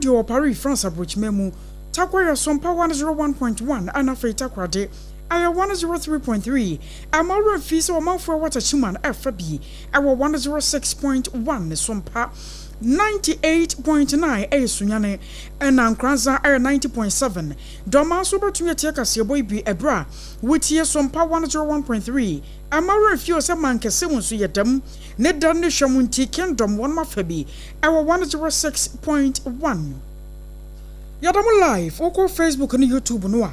radio Paris France approach memu takwaya Sompa 101.1 and afei takwade aya 103.3 amara fees o manfo water chuman FB awa 106.1 Sompa 98.9 sunyane ena nkranza 90.7 doma so betumi tie kase boy bi ebra wotie Sompa 101.3 amara fio se mankese wonso yedam ne dan ne hwamunti kingdom won mafabi awa 106.1 yadam live oko Facebook and YouTube no a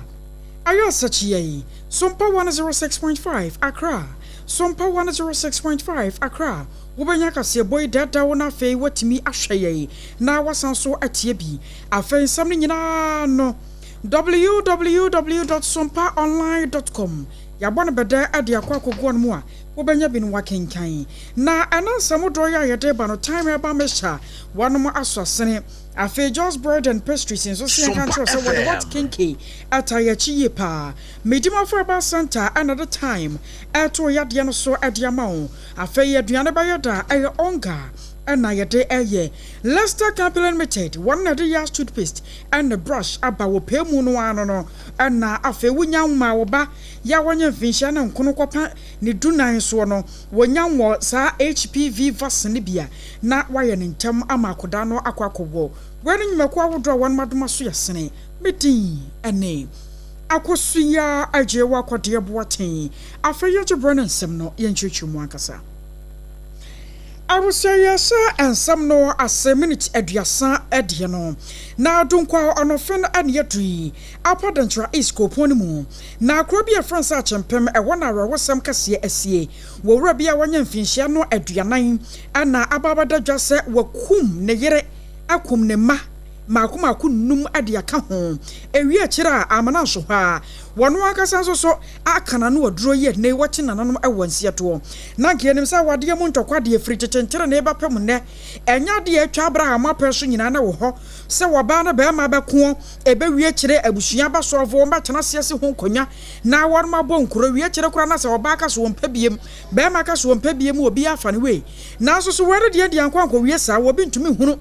ayo search ye Sompa 106.5 Accra Sompa 106.5 Accra wobanya kase boy dada wona fei watimi ahweye na wasanso atie bi afei sam ne nyina no www.sompaonline.com yabona beda ade akwakogo no mu a wobanya bi no wakenkan na anansam do ya yede ba no time eba mesha wanom asosene afei just bread and pastries in so see can trust what kinky atayachi pa medima for about center another time ato yade no so ade amawo afei aduane ba yada aye onga and na yede eye Leicester Capital Limited one na de toothpaste and the brush aba wo pemu no ano no and na afei wonya ma wo ba ya wonye finsha na nkono kopa ne dunan so no wonya wo sa HPV vaccine bia na waye ne ntem amakoda no akwakowo wani nyimako awodo wan madoma so yesene medin ene AKOSUA AGYEIWAAH KODIE boaten afei ye jebro nsem no ye nchwechwemu akasa Arusayasa and some no as a minute eduasa ediano. Na dunkwa onofen and yetri. Apadantra is koponimu. Na krobia France achempem e 1 hour wasam kase asie. Wo rabia wanyan finhia no eduanan ana ababada dwase wakum ne yere akum ne ma makuma kunum ade aka ho ewi akira amana so ha wono akasa so akana no waduro ye ne wachi nananom ewansia to na genim sa wade mu ntokwade efri chechenchere na ebapem ne enya de atwa abraham apeso nyina na wo ho se woba na be ma beko ebe wi akire abusua ba so vo mba tena siase ho nkonya na won ma bo nkoro wi akire kura na se woba aka so wompa biem be ma aka so wompa biem obi afa ne we na so were de ankwanko wi sa wo bi ntumi hunu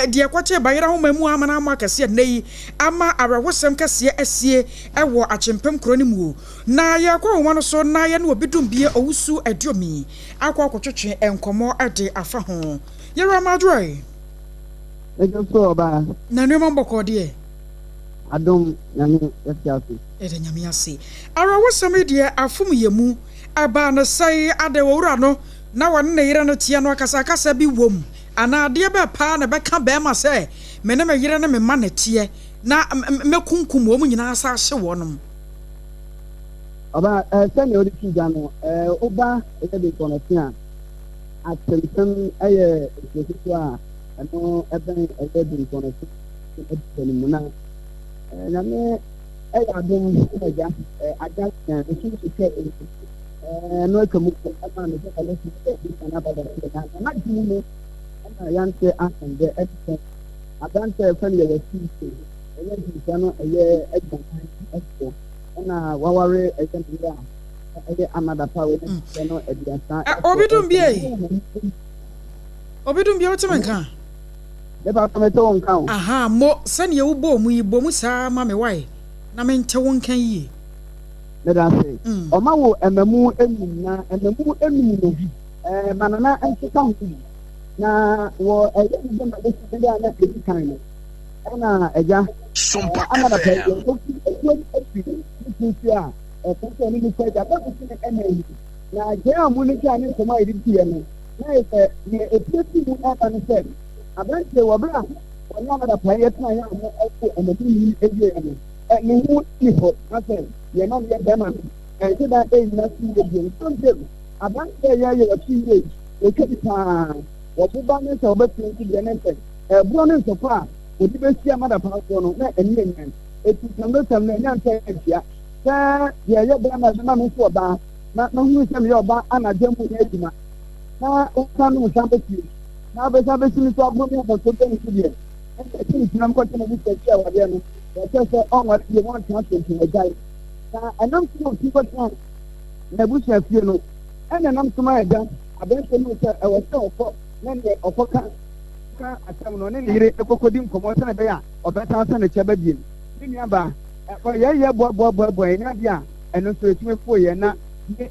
die kwache bayira ho mamu amana ama kase nei ama awewosem kase asie ewo achempem kroni mu na ye kwa ho no so na ye no obidum bie owusu adiomi akwa kwotwetwe enkomo ade afa ho ye ramadroi ejo so ba na no mboko de adom nyame yasiasi ede nyame ase awewosem de afum yemu aba na sai ade wura no na won na yire no tie no akasa bi wom ana de be pa na be ka be ma se me na me yire na me ma na tie na me kunkum wo mu nyina sa hye wonom aba sani odi tija no oba e de konotia atempem aye ekeko a no eben e de konotia e de mu na na me adom eja aja na eki ke no kemu ama me ka le na ba da na di mu yante asende etse abante family we see ele disano eye ejantan etso na waware ejantan eye amada pa we no ediasa obidum bie otemenka de ba kameto nkan aha mo sane ye wo mu yi bo mu saa ma me wai na me nte won kan yi le da se o ma wo ememu enum na ememu enum no manana entita hu na wo eje nje ma de se ya na kan no na eja amada pa yo ko a ko ni ni se ja ba ko ni ene na je amu ni ka ni ko ma iri tie no na e se ni epeti mu aba ni se abante wo bra wo amada pa ye tna ya mo ko amadu ni eje ene ni hu ni ho na se ye na ye ba ma se da e na si ye bi so de abante ya ye wa ti ye e ke ta wobuba ne se obetin ti de nete bro ne so fa odi be sia mada pa so no na eni enyan eti tambe tambe nyan te etia sa ye ba na me so ba na hu se me yo ba ana jemu ne edima na o kan no sambe ti na be sa be si so agbo me ko so te ni die eti ni nam ko te mo se tia wa de no ya se so on wa ye want to to the guy na anam so ti ko tan na bu se fie no ena nam so ma eda abese no se e wo se ofo nende ofoka aka asɛm no ne ne yere ekokodi nkɔmɔ sɛ ne bɛyɛ a ɔbɛta sɛ ne kyɛ bɛbiem ne nuaba yɛyɛ boaboaboa ɛnya bi a ɛno nso etumi fo yɛ na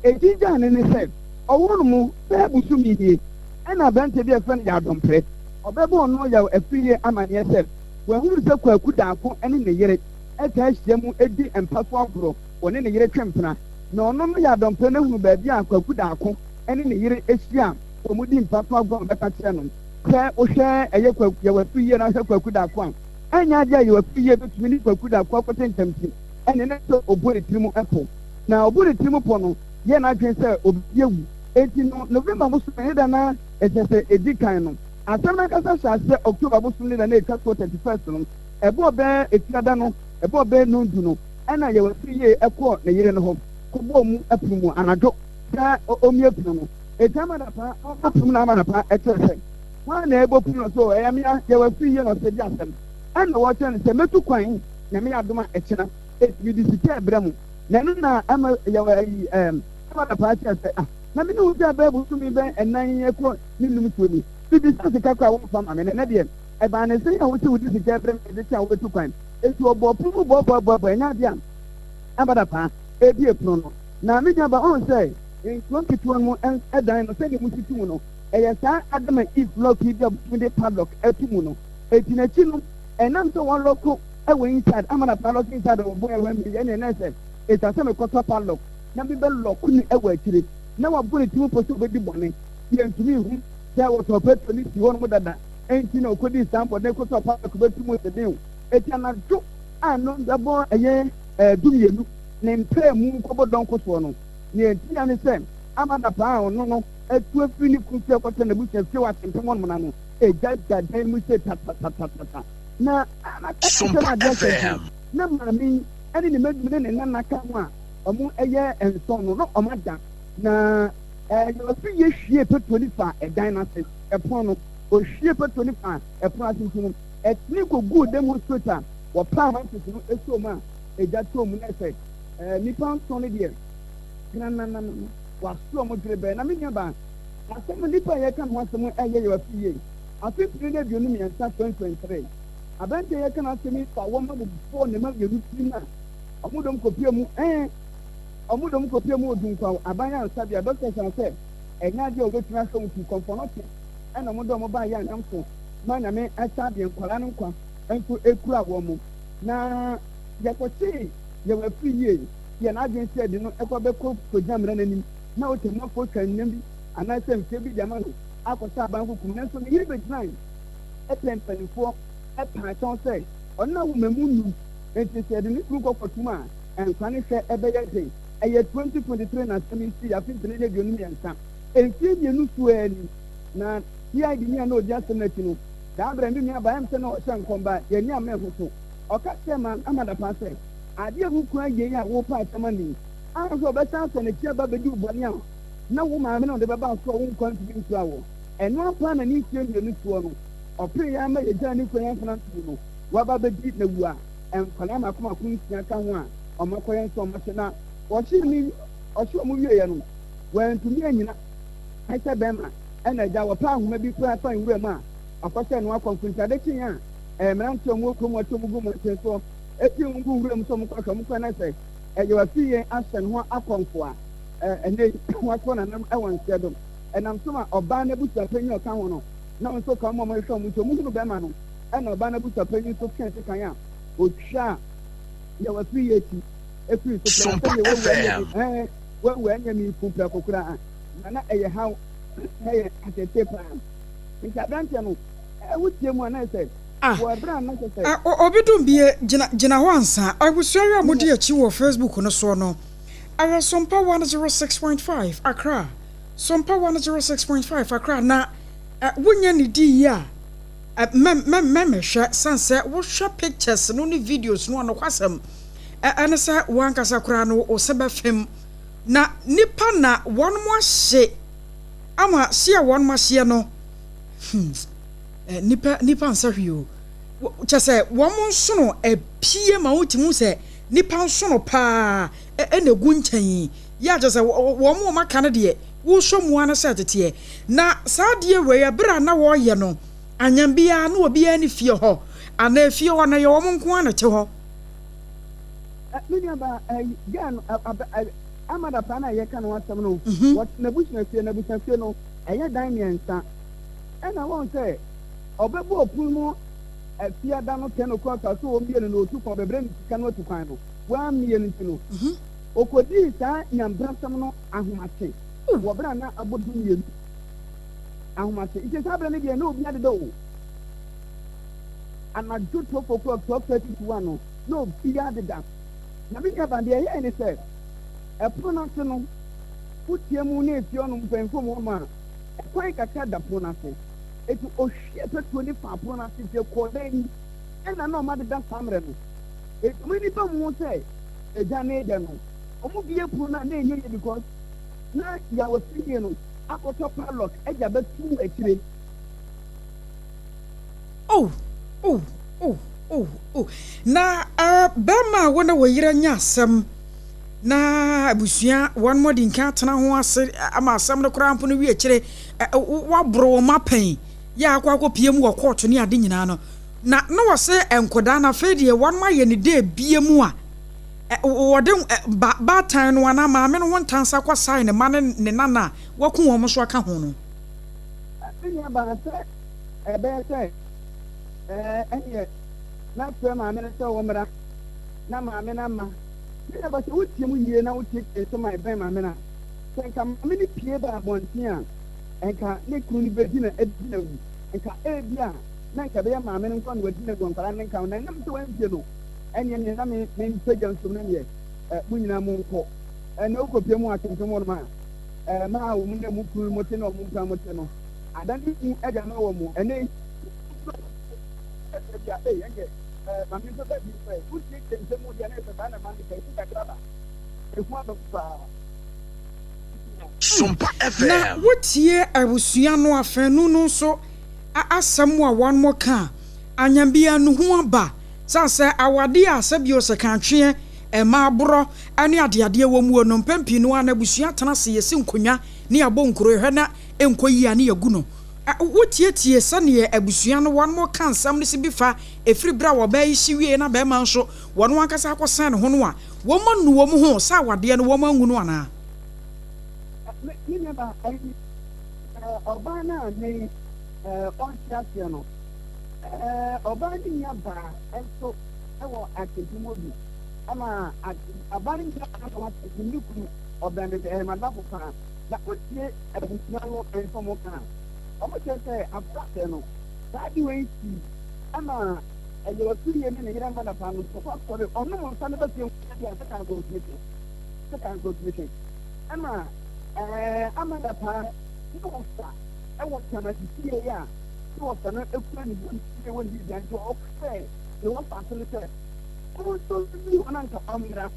egyigya ne ne sɛ ɔwɔ no mu bɛyɛ busu mmienie ɛna abɛnte bi ɛfɛ no yɛ adɔmpere ɔbɛbɔ ɔno yɛ afiri amaneɛ sɛ wɔahunu sɛ kwaku daako ɛne ne yere ɛta ahyia mu edi mpaso agorɔ wɔne ne yere twempena na ɔno no yɛ adɔmpere no hunu baabi a kwaku daako ɛne ne yere ahyia a wɔn di mpaso agorɔ bɛka kyerɛ no sɛ wohwɛ ɛyɛ kwaku yɛ afiri yie na hwɛ kwaku daako a ɛnya agye a yɛ afiri yie betumi ne kwaku daako akɔtɛ ntɛmti ɛne ne sɛ obu ne tirim ɛpo na obu ne tirim po no yɛ n'adwene sɛ obi ewu eti no november bosom ne da na ɛkyɛ sɛ edi kan no asɛm na kasa hyɛ ase october bosom ne da na etwa so 31st no ɛbɔ ɔbɛɛ efiada no ɛbɔ ɔbɛɛ nondu no ɛna yɛ afiri yie ɛkɔ ne yere no hɔ kɔbɔ mu ɛpum mu anadwo na omi epum no etama da pa ɔpum na ama da pa ɛkyerɛ sɛ wɔn na ɛbɔ pum no so ɛyɛ mmea yɛ afiri yie na ɔsɛ di asɛm ɛna wɔkyerɛ no sɛ metu kwan na mmea adoma ɛkyina etumi di sika ɛbrɛ mu na ɛno na ama yɛwɔ ayi ama da pa kyerɛ sɛ na mi ni wusi abɛɛ busumi bɛ ɛnan yɛ kɔ ne num tuo mi bibi sa sika kɔ a wɔn fam ame ne deɛ ɛbaa ne se a wosi wodi sika ɛbrɛ mu ɛde kyɛ a wɔbɛtu kwan eti ɔbɔ pumu bɔbɔbɔbɔ ɛnya adeɛ a ama da pa ebi epono no na mi nyaba ɔn sɛ nkurom ketewa mu ɛdan no sɛdeɛ mu si tu mu no ɛyɛ saa adama if lock yi bi a busumi de padlock ɛtu mu no eti n'akyi no ɛnam sɛ wɔn lɔko ɛwɔ inside ama da pa lɔko inside ɔbɔ ɛwɔ mi yɛn ɛnɛ sɛ eti asɛm ɛkɔtɔ padlock na bi bɛ lɔko ni ɛwɔ akyire na wabɔ ne timu pɔtɔ bɛdi bɔne yɛntumi ihu sɛ wɔtɔ petro ne si hɔ nom dada ɛnti na okodi nsampɔ na ekotɔ padlock bɛtu mu sɛdew eti anadwo a no dabɔ ɛyɛ dumienu ne mpɛɛ mu nkɔbɔ dɔnko soɔ no ne eti ya ne sɛ amada paa ɔno no etu efiri ne kusi ɛkɔtɔ na ebusa fie wa tempem wɔn na no egya dan mu sɛ tatatata na Sompa FM na maame ɛne ne mɛdum ne ne nana ka ho a ɔmo ɛyɛ nsɔn no na ɔmo ada na yɛwɔfi yɛ hwie petro ni fa ɛdan n'ase ɛpono no ohwie petro ni fa ɛpono ase nso ɛtini kogu dɛm ho straight a wɔpaa mantis no esuo mu a egya to mu n'ɛsɛ nipa nsɔn ne deɛ nananana waso ɔmo dwere bɛɛ na mi nya ba asɛm nipa yɛ ka ho asɛm ɛyɛ yɛwɔfi yɛ afipiri ne aduonu mmiɛnsa 2023 abɛnte yɛ ka n'asɛm fa wɔn ma bɔ ne ma yɛlu ti na ɔmo dɔm kopie mu ɔmudom kopie mu odunkwa aban ansabia doctor sɛ ɛnya ade obetumi asɔ mutu kɔnfɔnɔte ɛna ɔmudom ba yɛ anam so ma nyame ɛsa de nkwala no nkwa nso ekura wɔn mu na yɛkɔte yɛwɔ afiri yie yɛ n'adwene sɛ de no ɛkɔ bɛkɔ kogyina mmerɛ n'anim na otemu afɔ twa nnam bi anaasɛ mfie bi de ama no akɔsɛ aban kukum nanso ne yere bɛgyina yi ɛpɛ mpanimfoɔ ɛpa akyɛw sɛ ɔno na woma mu nu nti sɛ ɛde ne kuru kɔkɔtum a nkwa ne hwɛ ɛbɛyɛ den ɛyɛ 2023 na asɛm yi si afipiri ne aduonu mmiɛnsa mfie mmienu so ani na cid ni a na odi asɛm n'akyi no daa abirɛ mi nua ba ɛm sɛ na ɔhyɛ nkɔmba yɛni ama ɛho so ɔka kyerɛ ma amadapa sɛ adeɛ ho kura yie a wɔpa asɛm ani ahɔ sɛ ɔbɛsan sɛ n'akyi aba bɛdi ubɔne a na wo maame na ɔde bɛba so a wo nkwa ntumi ntura wɔ ɛno apa na ne nfie mmienu soɔ no ɔpere yɛ ama yɛgya ne kura yɛn fana ntumu no waba bɛdi na wu a nkwadaa makomako nsia ka ho a ɔmakɔyɛ nso ɔmahyɛ na ɔhye ɔmo wie yɛ no wɔntumi anyina ɛsɛ bɛrima ɛna agya wɔpɛ ahoma bi kura fa nwura mu a akɔhyɛ no akɔ nkuntade kyen a mmeranteɛ ɔmo kurom ɔtɔ mu gu mu nkyɛn so eti mu gu nwura mu so ɔmo kɔhwɛ ɔmo kɔ na sɛ ɛyɛ wafi yɛ ahyɛ ne ho akɔnfo a ɛnɛ wɔakɔ nanam ɛwɔ nseɛ do ɛnam so ma ɔbaa n'abusua panyin ɔka ho no na nso ka ɔmo ɛhwɛ ɔmo nso ɔmo hunu bɛrima no ɛna ɔbaa n'abusua panyin nso fɛn se kan a otwa yɛ wafi yɛ akyi efiri so pɛrɛ wɔwɔ ɛnyɛ mi kumpira kokora a na ɛyɛ haw ɛyɛ atete paa nti aberanteɛ no ɛwotie mu a na ɛsɛ wɔbrɛ a na sɛ obi dum bie gyina hɔ ansa abusua yi a mode akyi wɔ Facebook no so no ayɛ Sompa 106.5 Accra Sompa 106.5 Accra na wonya ne di yi a mɛmɛhwɛ sanse wohwɛ pictures no ne videos no ano kwasɛm ɛne sɛ wankasa koraa no ɔsɛbɛ fam na nipa na wɔn mo ahye ama si a wɔn mo ahye no nipa nsahwe o kyɛ sɛ wɔn mo nso no epie ma wotimu sɛ nipa nso no paa ɛna gu nkyɛn ya kyɛ sɛ wɔn mo maka no deɛ wo hwɛ mu ana sɛ teteɛ na saa deɛ wɔ yɛ bra na wɔyɛ no anyambia no obi ani fie ho ana fie ho na ye wo nko ana che ho Many about Gan Amada Pana, you can want some no. What Nabushna fee, Nabushna no, and your dining son. And I won't say, Obebo Pulmo, a fear down 10 o'clock or 2 million or 2 for the brain cannot to find 1 million to know. Okodi, sir, Yam Bransamno, Ahumache. Wabrana about 2 million. Ahumache. It is happening again, no, near the door. And I do 12 o'clock, 12:30 to 1. No, fear the dam. Na bika bande ye ene se epono se no futie mu na efie ono mpenfo mu ma kwai kaka da pono se etu ohwie petu ni fa pono se je ko den ena na o ma de da samre no etu mini ba mu se eja na eja no omu bie pono na enye ye because na ya wafie no akoto padlock eja betu akire oh na bema wona woyira nya asem na abusua one more din ka tena ho ase ama asem no kra mpo no wi akire wabro mapen ya akwa piem wo court ni ade nyina no na wo se enkoda na fedie one ma ye ne de biemu a wode ba tan no na ma me no wontansa kwa sign ne ma ne nana waku wo mo so aka ho no anya ba se ebe se anya na pe ma me se wo mra na ma me na ma ni ba se wutie mu yie na wutie so ma ben ma me na se nka me ni pie ba bontin a enka ne kunu ni bedi na edina wu enka ebia na nka be ma me nko na wadina gu nkara ne nka na nam se wan pie no enya ne na me mpega nso na ne mu nyina mu nko na ukopie mu akenke mu no ma ma wo mu ne mu kunu mo te no mu nka mo te no adani ni eja na wo mu ene Mammy, who takes them with the Sompa FM. Na wotie abusua no afenu no so asamwa one more ka anyambia no ho aba sanse awade asabio se kan twe ma bro ane adeade wo mu no mpampi no ana abusua tena se yesi nkonwa ne abonkuro hwe na enkoyi ane yagu no wotie sane abusua no one more kan sam ne se bifa efri bra wo ba yi hwie na ba ma nso wono akasa akosan ho no a wo manu wo mu ho sa awade no wo mangu no ana Remember, Obana ne on Chasiano. Obani Yaba, and so I will act as you would. Ama Abani Nuku of the Madapo, that would say a Busnalo and Somoka. I would just say a Platano. That you ain't see. Ama, and you were 3 years in the grandmother family. So, for the honor son of a few second go mission. Ama. Amanda Pa, no, I want to see ya. You want to know if when you get to Oxford, you want to say, oh, so you want to Amira.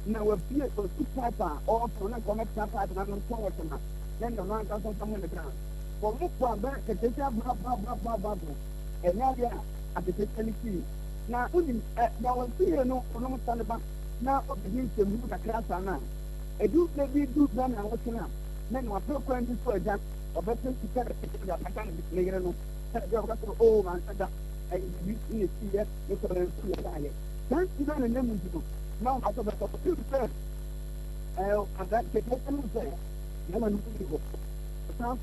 Now, a fear for 2 papa or for not connect papa and I'm forward to her. Then the man doesn't come on the ground. For Mukwa back, they have bubble. And now, yeah, at the facility. Now, now, I see you know, for no stand about now, begin to move a class on now. I do maybe do them and what's up. Then what program is for that or better to tell that I can't be later. Oh, man, I used to see that you could see a diet. Can't you learn a name to do? Now, I thought of 2 first. And that can take them say, no one will go.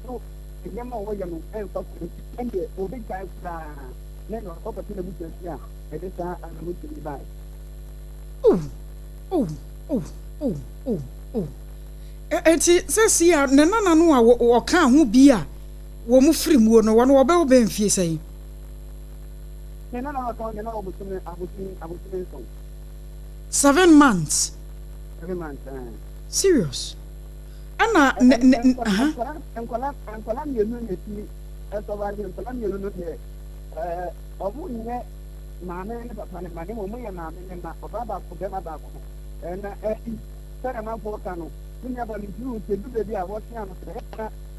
So, the Yama William and something, and the big guys, then or opportunity, yeah, it is a good to buy. Oh. Enti sesia na nana no a wo ka ho bi a wo mu firi mu no wo no wo be wo ben fie sei na nana ka na Augustine so 7 months 7 months serious ana enkola mi enu neti eso ba ni enkola mi enu no de omu nye maame ne papa ne ma ne mo ye maame ne ma oba ba ko be ma ba ko na Sara man for Kano. We have a review to do the idea what kind of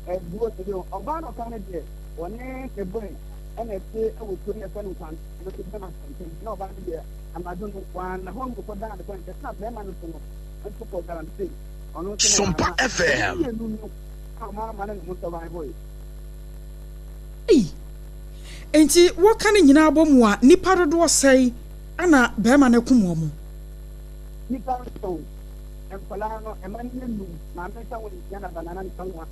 Adwoa Asare. Obano Canada, one a brain, and a say, I will put a pen on the something. No, but here, and I don't know one home to put down the point. It's not them and to put down the thing. Sompa FM. Hey, enti wo ka ne nyina abomu a nipa dodo sei ana bema na kumu mu nipa so empala no emani nu ma me sa wo ya na banana ni kanwa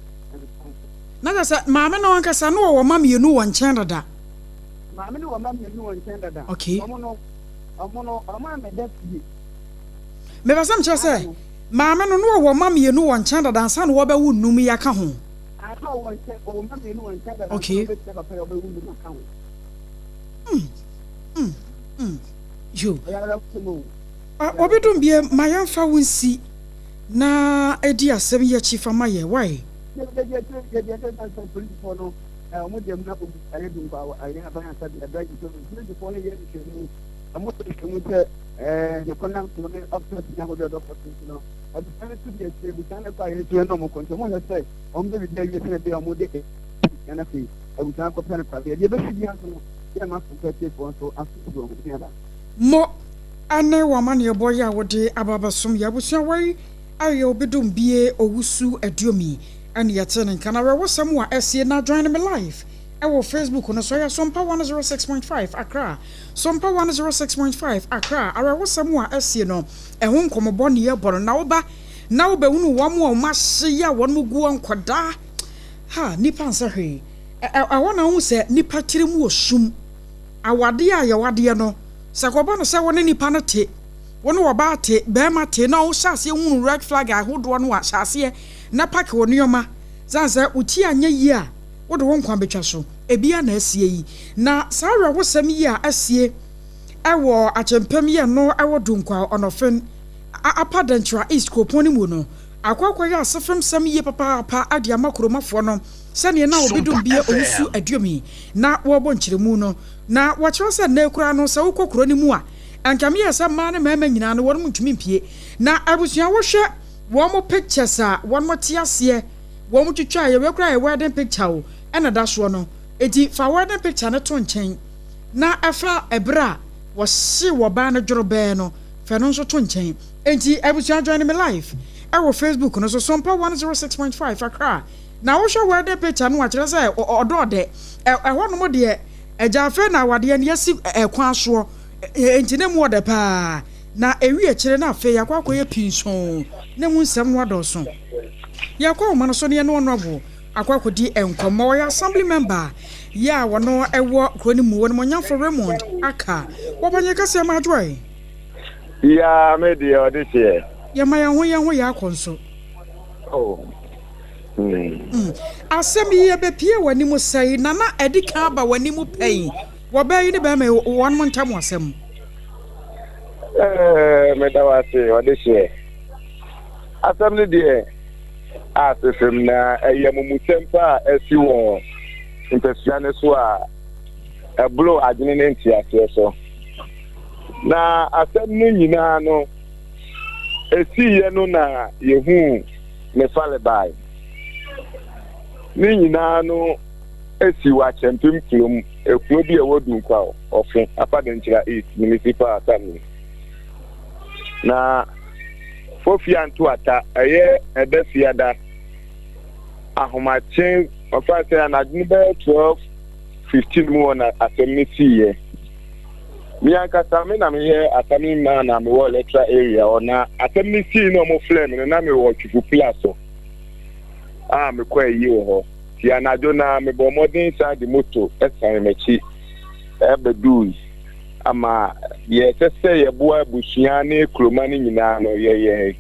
na ga sa maame no anka sa no wo mame yenu wo nchen dada maame no wo mame yenu wo nchen dada okay omo me da fi me ba sam che se maame no no wo mame yenu wo nchen dada sa no wo ba wu num ya ka ho aka wo nchen o mame yenu wo nchen dada okay yo obedum bie mayamfa wonsi na edi asem ye chifa maye why mo ane wamane boy ya wode ababasom ya busua wai aye obedum bie owusu aduomi ane yatene kana we wosam wa esie na join me live ewo Facebook no so ya Sompa 106.5 Accra Sompa 106.5 Accra awe wosam wa esie no ehun komobo ne ye boro na wo ba hunu wamo o mahye ya wonu gu ankoda ha nipa nsahwe awona hu se nipa kiremu osum awade ya ye wade no sakoba no se woni nipa no te woni wo ba te be ma te na wo hyase hunu red flag ahodo no wa hyase na pack woni yoma zanza uti anya yi a wo de won kwan betwa so ebia na asie yi na sawe wosam yi a asie ewo achempem ye no ewo dunkwa onofen apadantra east koponi mu no akwakwa ya asefem sam yi papa ade amakromafo no sane na obedum bie owusu aduomi na wo bonkyeremu no na wakyerɛ sɛ na ekura no sɛ wokɔkoro ni mu a ankame yɛ sɛ ma ne mama nyina no wɔn ntumi mpie na abusua wo hwɛ wɔn mo pictures a wɔn mo te ase wɔn mo twitwa yɛ wekura yɛ wedding picture o ɛna da so no eti fa wedding picture ne to nkyɛn na ɛfa ɛbra wɔ hye wɔ ba ne dworo bɛɛ no fa no nso to nkyɛn enti abusua join me live ɛwɔ Facebook no so Sompa 106.5 Accra na wo hwɛ wedding picture no wakyerɛ sɛ ɔdɔɔde ɛhɔ no mo deɛ ejafe na wade ne yasi ekwan so entine mu ode pa na ewi ekire na afi yakwakoye pinson ne mu nsem no adoso yakwa ma no so ne no nobo akwakodi enkomo ya assembly member ya wono ewo kroni mu woni monyamfo Raymond aka wobanye kase ma Adwoa ya me de odise ya ma ya ho ya akonso oh asem ye be pie wani mu sai na edika ba wani mu pɛn wo ba yi ne ba me won mo ntam asem me da wase odise asem ne de asefem na eyemumutempa esi wo intesua ne so a eblo adwene ne ntiase so na asem no nyina no esi ye no na yehu me fale bai ni nyina no esi wa chempim klom ekuo bi e wodun kwa ofo apadankyira east municipal assembly na fofia nto ata eye edafiada ahomachen ofa say na dnibe 12-15 mu na assemblity ye mi anka same na me ye asami ma na me wo electoral area ona assembly no mo flame na me wo twifu plaso me kwa yi ho ti anajo na me bo modern side moto esan mechi ebedu ama ye sese ye bo abusua ne kroma ne nyina no ye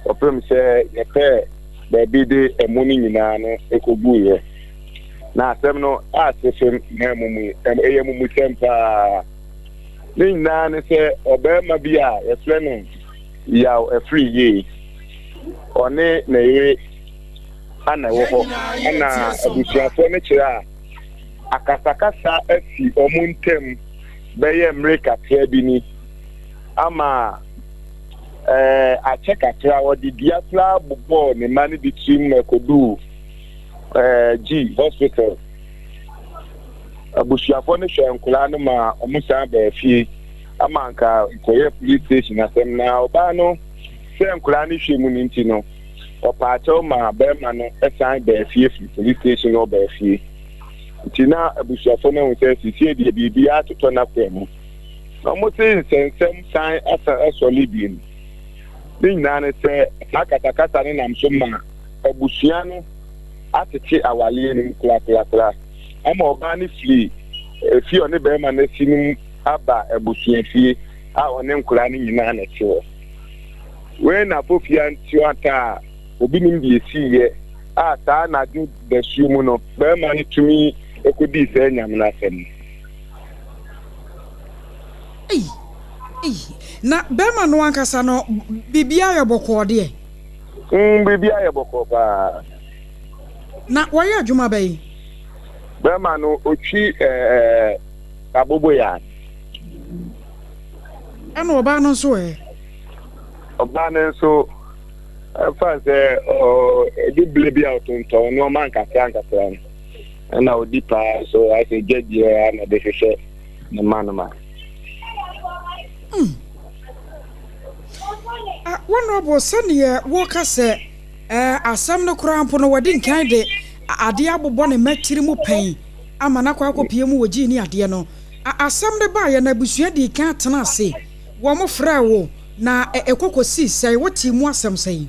opem se ye pe baby de emuni nyina no ekogu ye na asem no asefem na mumu eyemumu tempa ni nyina ne se obema bia ye fle no ya free ye one na ye ana wo ana abusuafo ne kira akasakasa asi omuntem beye mreka bi ni ama acheka kira wodi diafla bubo ne mani bitrim kodu G hospital abusuafo ne hwenkula no ma omusa ba fie ama nka koye police station asem na oba no hwenkula ne hwemu ni nti no opaacho ma bema no esan ba fie police station no ba fie Tina abusuafo na won say sisi de bibia atoto na kwemu na mo tin sensem san asa solidin din na ne say akatakata ne nam so ma abusua no atete awale ni kla ama oba ne fie fie one be ma na sinu aba abusua fie a one nkura ne nyina na tewo we na fofia ntiwata obi nim de esiye a ta na du da sumu no be ma ne tumi ekodi se nyam na sem na be ma no ankasa no bibia ye bokọ de bibia ye bokọ ba na waye adwuma bai be ma no otwi abobo ya ana oba no so oba no so fa se di blebi autonto no man kasa na odipa so I say AGYEIWAAH na de hwehwe na manoma Honorable Sanya woka se asam no krampo no wadi nkan de ade abobɔ ne matiri mu pen ama na kwa akopie mu wogi ni ade no asam de ba ya na busua di kan tena ase wo mo fra wo na ekokosi sei woti mu asam sei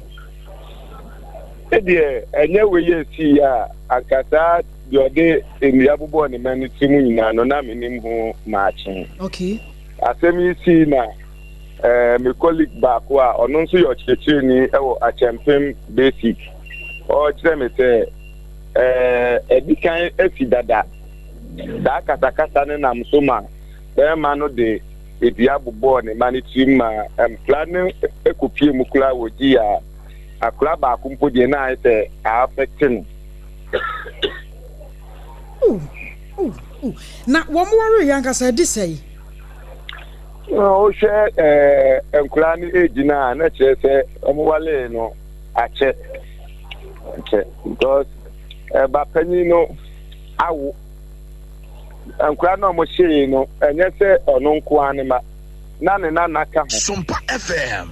edie enye weye si ya akata yode emi abobɔ ne matiri mu nyina no na menim ho maachen okay asemi si na my colleague back wa ono nso yo chechiri ni ewo achempem basic o kire me say edikan esidada da katakata ne nam so ma be ma no de ebia bobo ne maniti ma plan ekopie mu kula woji ya akula ba kumpo de na ite affecting na wo mo wari yankasa di sei o she enkura ni ejina na che se omo wale no ache because ba panyi no awo enkura no mo she no enye se ono nko anima na ne na naka ho Sompa FM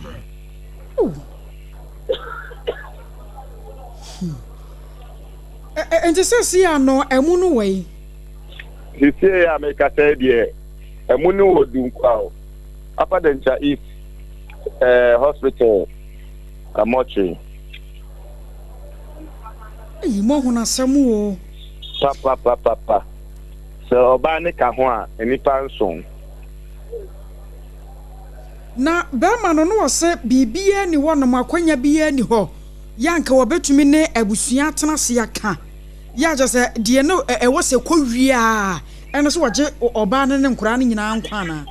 enti se si ano emu no wei sisi ya me ka say de emu no odun kwa Apam Dadaa is hospital mortuary. Mo huna samu o. Papa. So oba ne ka ho a enipa nson. Na bema no no se bibia ni wo no makwanya bia ni ho. Yanka wobetumi ne abusua tena se aka. Ya je se de no ewo se kwawia. Eno so waje oba ne nkura ne nyina nkwa na.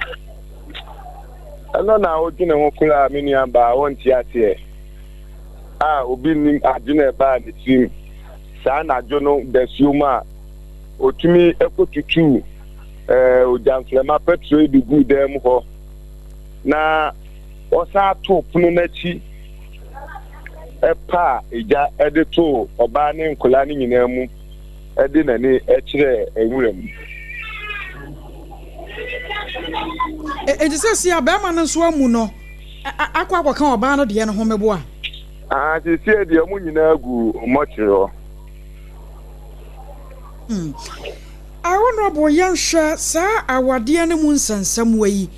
Ano na odine ho kula mini amba wonti ate obi nim adine ba ne tim sa na jono desuma otumi ekotutu ojamflema petrol bi gu dem ho na osa to punu na chi epa eja edeto oba ne nkula ne nyina mu ede na ne ekire ewuram ejise ya ba ma nso amu no akwa kan oba no de no ho mebo a sisi de mu nyina gu mochiro Honorable Yansha sa awade ne mu nsansam wei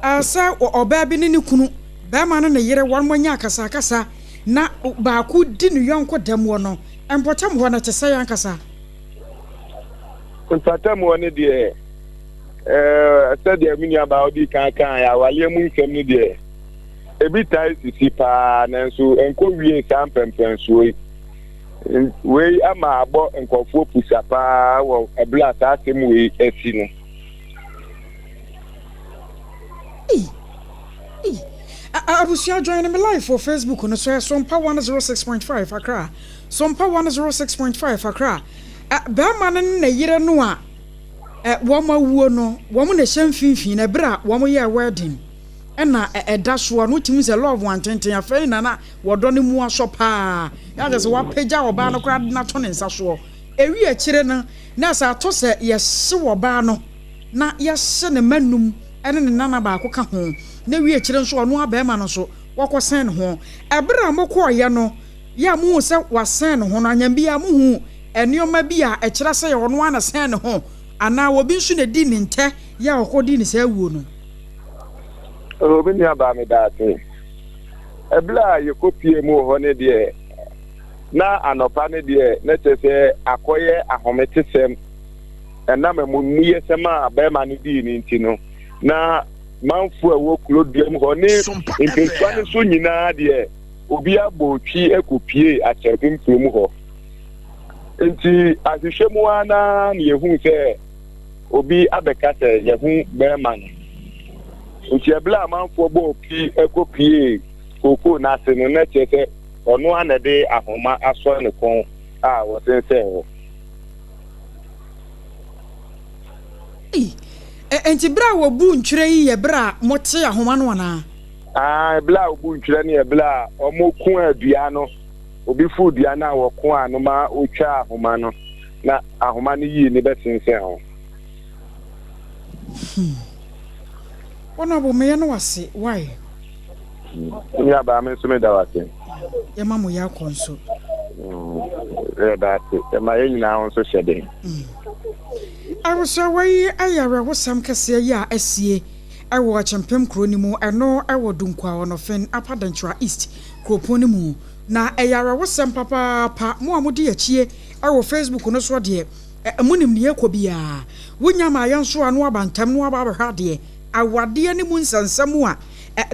asa oba bi ne kunu ba ma no ne yere wan monya akasa na ba ku di no yonko dam wo no empotam ho na tesa yankasa kontatam wo ne de said the mini about the can ya wale mu nsem ni de ebi tai sisi pa na so enko wie sampempen so we ama abo enkofo pusa pa wo ebla ta asem we esi no abusia join me live for Facebook no so Sompa 106.5 Accra Sompa 106.5 Accra ba man na yire no a woma wuo no womo na hyem finfin na bra womo ye wedding na eda so no timi se love one tenten afei na wodo ne mu aso pa ya je se wa pagya oba no kra na to ne nsa so ewi akire na sa to se ye hye oba no na ye hye ne manum ene ne nana ba akoka ho na wi akire nso no abema no so wokosen ho ebra mokọ ye no ya mu se wasen ho no anyambia mu hu enioma bi a ekira se ye ono ana sen ne ho ana obi nso na di ne nte ya okodi ne se awuo no obi ni aba me da ate ebla ye kopie mu ho ne de na anopa ne de na tese akoye ahometesem ena memunuye sema abema ne di ni ntino na manfu awo klodium ho ne impeswane so nyina de obi abotwi ekopie achebim prom ho enti azihwemu ana ne yehu se obi abeka se yehu bema no enti ebla manfu obo pi ekopie koko na se no na chese ono anade ahoma aso ne kon a wo sense ho enti bra wo bu ntwere yi ye bra mote ahoma no na bla wo bu ntwere ne ye bla omokun adua no obi fu dua na wo kon anu ma otwa ahoma no na ahoma no yi ne besense ho ona bo me no wase why ya ba me so me da wase ya mamu ya konso da te ma yin na on so shede AKOSUA wai ayara wosam kase ya asie awo champem kroni mu eno awo dunkwa onofen apadanchwa east kroponi mu na ayara wosam papa pa mu amudi achie awo Facebook no so de munim ne yakobia wonya ma yanso anu abantam no aba behwa de awade ne mu nsansamu a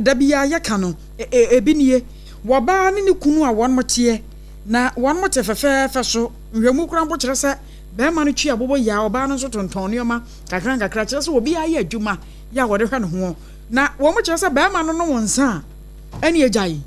da bia yaka no ebinie woba ne kunu a won motie na won mote fefefe so nhwemu kura mbo kire se be ma no twi abobo ya oba no so tonton ne oma kakra kire se obi aye adwuma ya wode hwa ne ho na wo mo kire se be ma no no wonsa ani agyai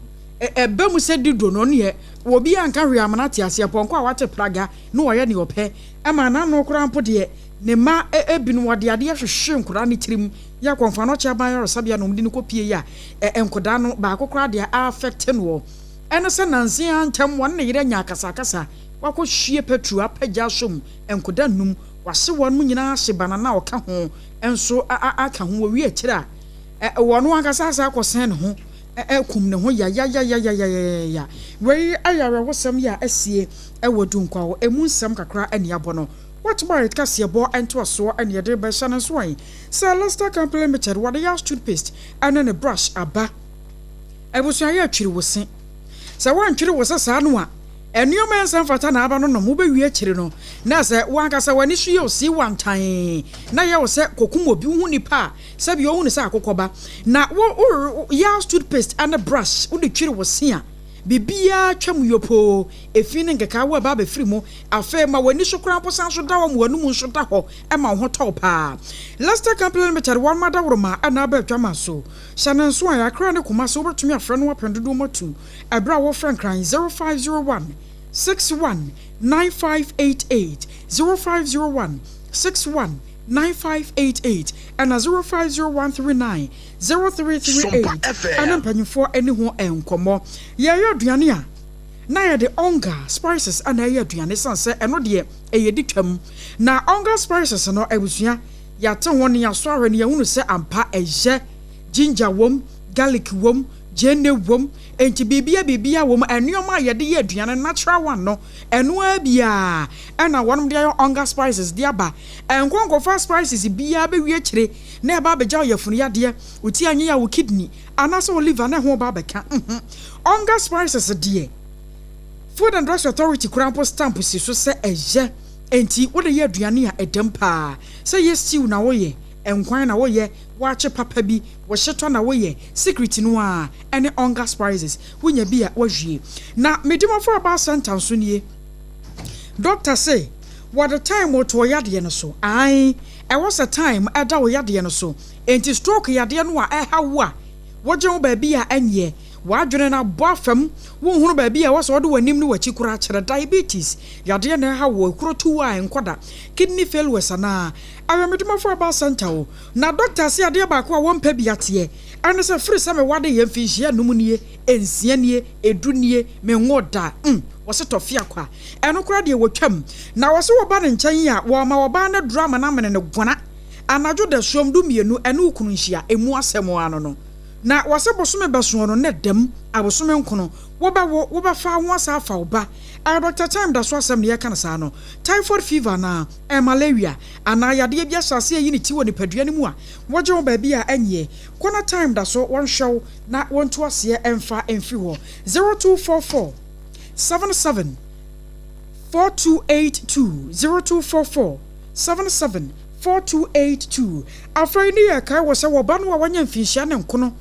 be mu se dido no ne obi anka hwe amana te ase ponko a wate praga no wo ye ne ope e ma na no kura mpo de ne ma ebinu wode ade hwehwe nkura ne tirim ya konfa no cha ban yoro no mdi ne kopie ya enkoda no ba akokora de affect no ene se nanse antam won ne yire nya kasa wakohwie petru apagya som enkoda num wase won mu nyina hye banana oka ho enso aka ho wi akira wono ankasa asa akosen ne ho kum ne ho ya we ayara wosam ya asie ewodunkwa wo emu nsam kakra ani abono what about it kase bo ento so ani de be hya ne so an Celesta complimented what the toothpaste and then a brush aba AKOSUA ya twiri wosen se wan twiri wose sa no a enioma ensam fata na aba no no mo be wi akiri no na se wan kasa wani su ye osi wantan na ye wo se kokum obi hu nipa se bi ohu ne se akokoba na wo ya toothpaste and a brush wo de twiri wosen a bibia twam yopo efine ngeka wo ba be firi mo afa ma wani so kran posan so da wo mo anum so da ho e ma ho topa Lester complimented one mother roma ana ba twama so shanan so ya kra ne kuma so betumi afra no wapendodo motu abra wo friend kran 0501 61 9588 0501 61 9588 and 050139 0338 and mpanyfo eni ho enkomo ye aduane a na ye de onga spices and ye aduane sanse eno de ye di twam na onga spices no AKOSUA ya te ho ne ya so ahwe ne ya hunu se ampa eje ginger wom garlic wom jene wom enti bibia wom anuoma ye de ye aduane natural one no eno abia na wonom de onga spices de aba enkonko fa spices bia be wi akire na eba beja yafunu yade uti anye ya wo kidney anase liver na ho ba beka onga spices de Food and Drug Authority kurampo stamp si so se eje enti wo de ye aduane a edempa se ye stew na wo ye enkwan na wo ye wache papa bi wo hyeto na wo ye secret no a ene onga spices wonya bi a wahwie na medimo for about sentence so nie doctor say what the time wo to yade no so ai was a time ada wo yade no so enti stroke yade no a hawo a woje wo ba bi a anye wadwene na boafam wo hunu ba bi a wo so do wanim no wachi kura kire diabetes yade na hawo kurotu a enkoda kidney failure na awemeduma for about center na doctor say ade ba ko a wo mpa bi ate ane se free se me wade ye mfihia num nie ensia nie edunie me ngoda wo se tofia kwa eno kura de wotwam na wo se wo ba ne nkyɛn a wo ma wo ba na drama na mene ne gona anajo da som du mienu ene ukunu nhia emu asɛm ano no na wase bosome beso no ne dem abosome nkono wo ba fa ho asa fa oba Dr. Time da so asem ne kan sa no typhoid fever na malaria ana yade bia hyase yi ne ti wo ne padua ne mu a woje wo ba bia anye kona time da so won hwew na won to ase emfa emfi ho 0244 77 4282 0244 77 4282 afrai ni ya kai wo se wo ba no wanya mfinhia ne nkono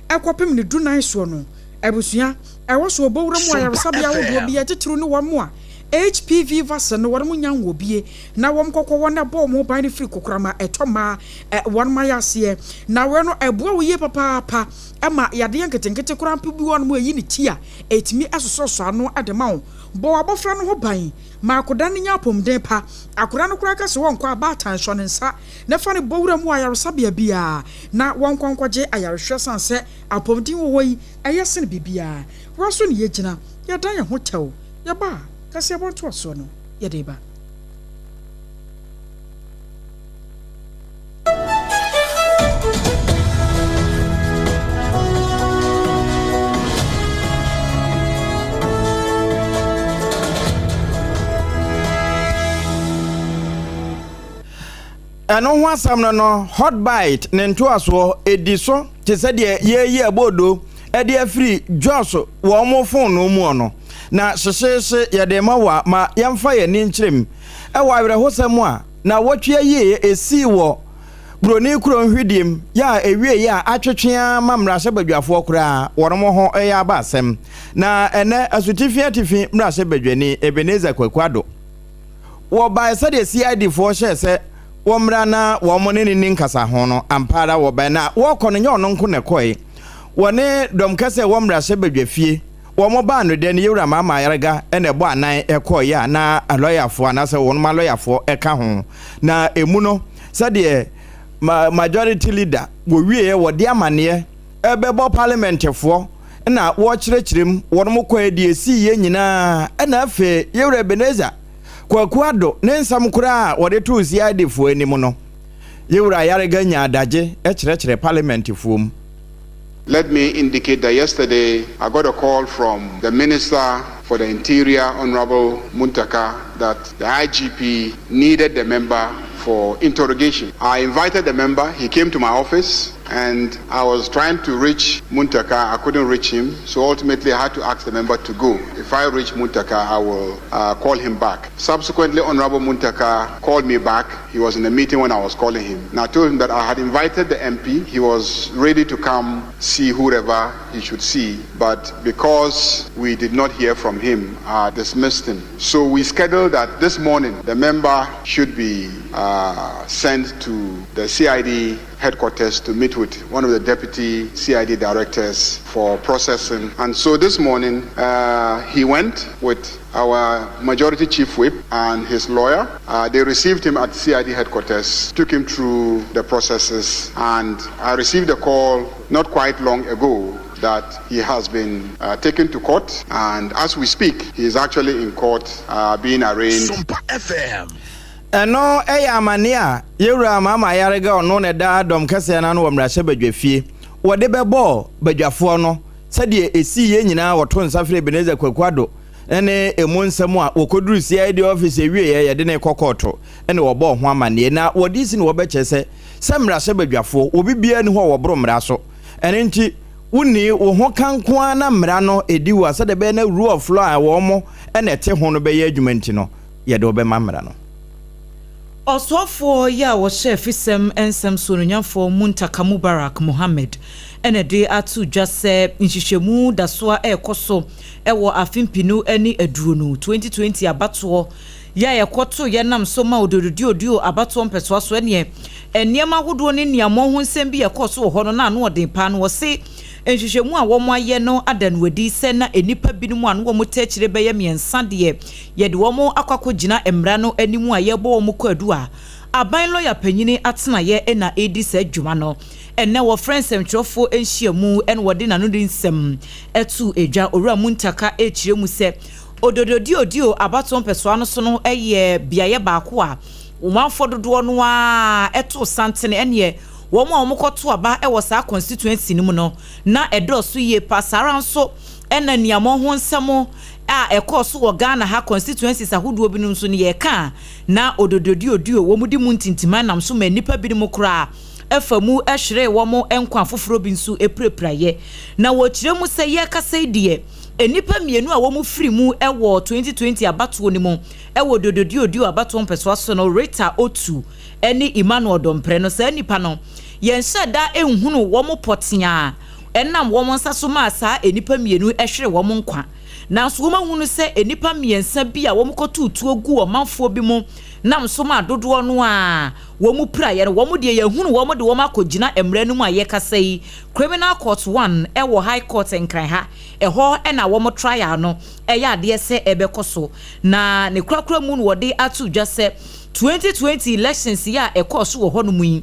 ekopem ne du nan so no ebusua ewo so obowura mu ayaresabia wo bia titru ne wo mu a HPV vaccine no wormu nyan wo bie na wom kokko wona bo mo ban ne free kokrama etoma won mayase na we no eboa wo ye papa ama yade yanketenkete korampe bi won mu ayi ne ti a etimi asoso ano adema wo bo abofra no ho ban ma akoda ne nya apomden pa akora no kora ka se won kwa ba tanso ne nsa na fa ne bowura mu ayaresabia bia na won konkwaje ayarehwe sanse apomden wo yi ayese ne bibia wo so ne yegina yadan ye ho tew ya ba kasi abonto aso no yedeba Eno ho asam no hot bite ne nto aso ediso te se de ye abodo e de afiri joso wo mo phone no mu ono na hyehyehye yede ma ma yamfa ye ni nkyerem e wa awere hosam a na wotwe ye esi wo broni kuro nhwediem ya ewie ya atwetwea mamrase badwafo kura wormo ho e ya ba asem na ene asutifia mrase badwani Ebenezer Kwakwado wo ba se de CID fo hye womra na womone ni nkasa ho no ampara wo ba na wo kono nye ono nko ne koi wone dom kase womra se badwafie womo ba no de ne yura mama yarega ene bo anan ekoi ya na aloyafo anase wonma aloyafo eka ho na emu no sade majority leader wo wie wo de amane ebebo parliament fo na wo kyerɛkyerɛm wonmo kwa de esi ye nyina na afe yura Ebenezer Kwakwado ne nsam kura wode to CID fo anim no yewura yarega nya adaje kyerɛkyerɛ parliament fo. Let me indicate that yesterday I got a call from the Minister for the Interior, Honorable Muntaka, that the IGP needed the member for interrogation. I invited the member, he came to my office, and I was trying to reach Muntaka. I couldn't reach him, so ultimately I had to ask the member to go. If I reach Muntaka, I will call him back. Subsequently, Honorable Muntaka called me back. He was in a meeting when I was calling him. And I told him that I had invited the MP. He was ready to come see whoever he should see, but because we did not hear from him, I dismissed him. So we scheduled that this morning the member should be sent to the CID headquarters to meet with one of the deputy CID directors for processing. And so this morning he went with our majority chief whip and his lawyer. They received him at CID headquarters, took him through the processes, and I received a call not quite long ago that he has been taken to court, and as we speak, he is actually in court being arraigned. Sompa FM. Eno amania yewura mama yarega ono ne da dom kase na no womrahye badwafie wode bebo badwafo no sede esi ye nyina woto nsafre Ebenezer Kwakwado ene emu nsem a wokoduru CID office ewie ye de ne kokoto ene wobo ho amane na wode isi ne wobechese semrahye badwafo obibia ni ho wobro mra so ene nti wuni wo ho kanko na mra no ediwa sede be na rule of law a wo mo ene te ho no be ye adwumanti no ye de obema mra no. Oswafo ya wo chef isem ensem sononyafo Muntaka Mubarak Mohammed ene de atu dwase nhihwemu dasoa ekoso ewo afimpinu ani aduonu 2020 abato ya yekoto yenam soma odododio abato mpeso so ene eniema hodo ne niamo ho nsem bi yekoso ho no na no odin pa no se nhihwemu a wo mo aye no adanwadi se na enipa binu anu wo motachire beye miensa de ye de wo mo akwakogina emra no animu a ye bo wo mo kwadu a aban lawyer panyini atena ye na edi sa adwuma no enne wo friends emtrofo enhyiamu en wode nanu de nsem etu edwa owura Muntaka echire mu se odododio abato mpeso ano so no eye biaye baako a umanfo dodo no a eto santene ene wɔn a wɔn kɔto aba ɛwɔ saa constituency no mu no na ɛdɔɔso yie pasara nso ɛna nneɛma ho nsɛm a ɛkɔɔso wɔ Ghana ha constituencies ahodoɔ bi no nso ne yɛka na odododio wɔn di mu ntintima nam so ma nipa bi mu koraa ɛfa mu ɛhwere wɔn nkwa afoforo bi nso eprapraye na wɔkyerɛ mu sɛ yɛkasa die enipa mienu a wɔn firi mu ɛwɔ 2020 abatoɔ ne mu ɛwɔ dododio abatoɔ mpɛsoa so no Rita Otu ɛne Emmanuel Dompre no saa nipa no yɛnhyɛ da ehunu wɔn pɔtea ɛnam wɔn nsa so ma saa enipa mienu ɛhwere wɔn nkwa na so wɔn hunu sɛ enipa miensa bi a wɔn kɔtutuo gu ɔmanfoɔ bi mu nam so ma dodoɔ no a wɔn pra yɛ no wɔn de yɛhunu wɔn de wɔn akɔgyina mmerɛ no mu a yɛkasa yi criminal court 1 ɛwɔ high court nkran ha ɛhɔ ɛna wɔn trial no ɛyɛ adeɛ sɛ ɛbɛkɔ so na ne kurakura mu no wɔde ato dwa sɛ 2020 elections yɛ a ɛkɔ so wɔ hɔ no mu yi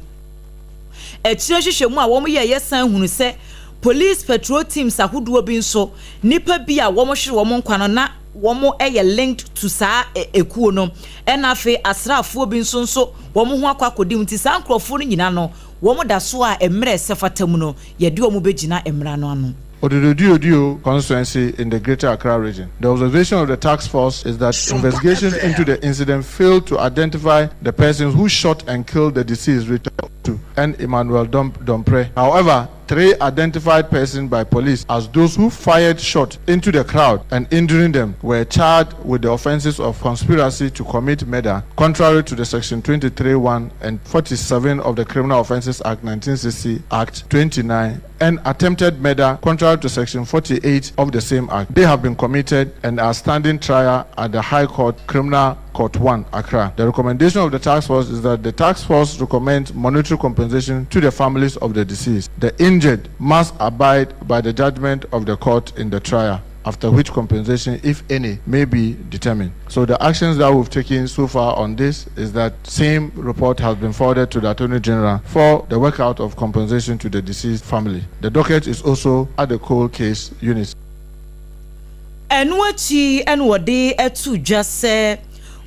ɛkyerɛ hyehyɛ mu a wɔn yɛ san hunu sɛ police patrol teams ahodoɔ bi nso nipa bi a wɔn hwere wɔn nkwa no na wɔn ɛyɛ linked to saa ekuo no ɛna afei asraafoɔ bi nso wɔn ho akɔkɔdi mu ti saa nkurɔfoɔ no nyina no wɔn da so a mmerɛ ɛsɛ fata mu no yɛde wɔn bɛgyina mmera no ano. Odododio constituency in the Greater Accra region. The observation of the task force is that investigations into the incident failed to identify the persons who shot and killed the deceased Rita Otu and Emmanuel Dompre. However, 3 identified persons by police as those who fired shot into the crowd and injuring them were charged with the offenses of conspiracy to commit murder, contrary to the section 23(1) and 47 of the Criminal Offences Act 1960 Act 29, and attempted murder, contrary to section 48 of the same act. They have been committed and are standing trial at the High Court Criminal Court 1, Accra. The recommendation of the task force is that the task force recommends monetary compensation to the families of the deceased. The injured must abide by the judgment of the court in the trial, after which compensation, if any, may be determined. So the actions that we've taken so far on this is that same report has been forwarded to the Attorney General for the workout of compensation to the deceased family. The docket is also at the cold case unit. Enwachi enwode etu jase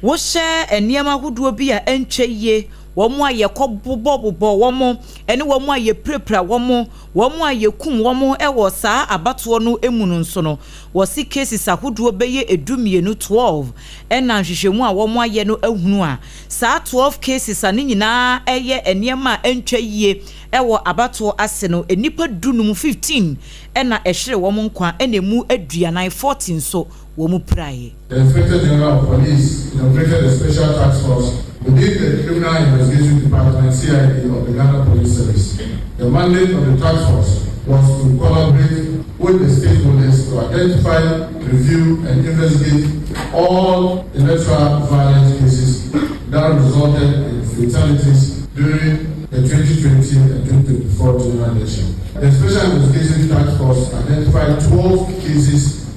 wo share eniema huduo bi a entweye wɔn a yɛ kɔbobɔ wɔn ɛne wɔn a yɛ prepra wɔn a yɛ kum wɔn ɛwɔ saa abatoɔ no emu no nso no wɔsi cases ahodoɔ bɛyɛ edumienu 12 ɛna nhwehwɛmu a wɔn ayɛ no ehunu a saa 12 cases a ne nyinaa ɛyɛ nneɛma a ɛntwa yie ɛwɔ abatoɔ ase no enipa dunum 15 ɛna ɛhwere wɔn nkwa ɛna emu aduanan 14 so wɔn prae. The Inspector General of Police inaugurated a special task force within the Criminal Investigation Department (CID) of the Ghana Police Service. The mandate of the task force was to collaborate with the stakeholders to identify, review, and investigate all electoral violence cases that resulted in fatalities during the 2020 and 2024 general election. The Special Investigation Task Force identified 12 cases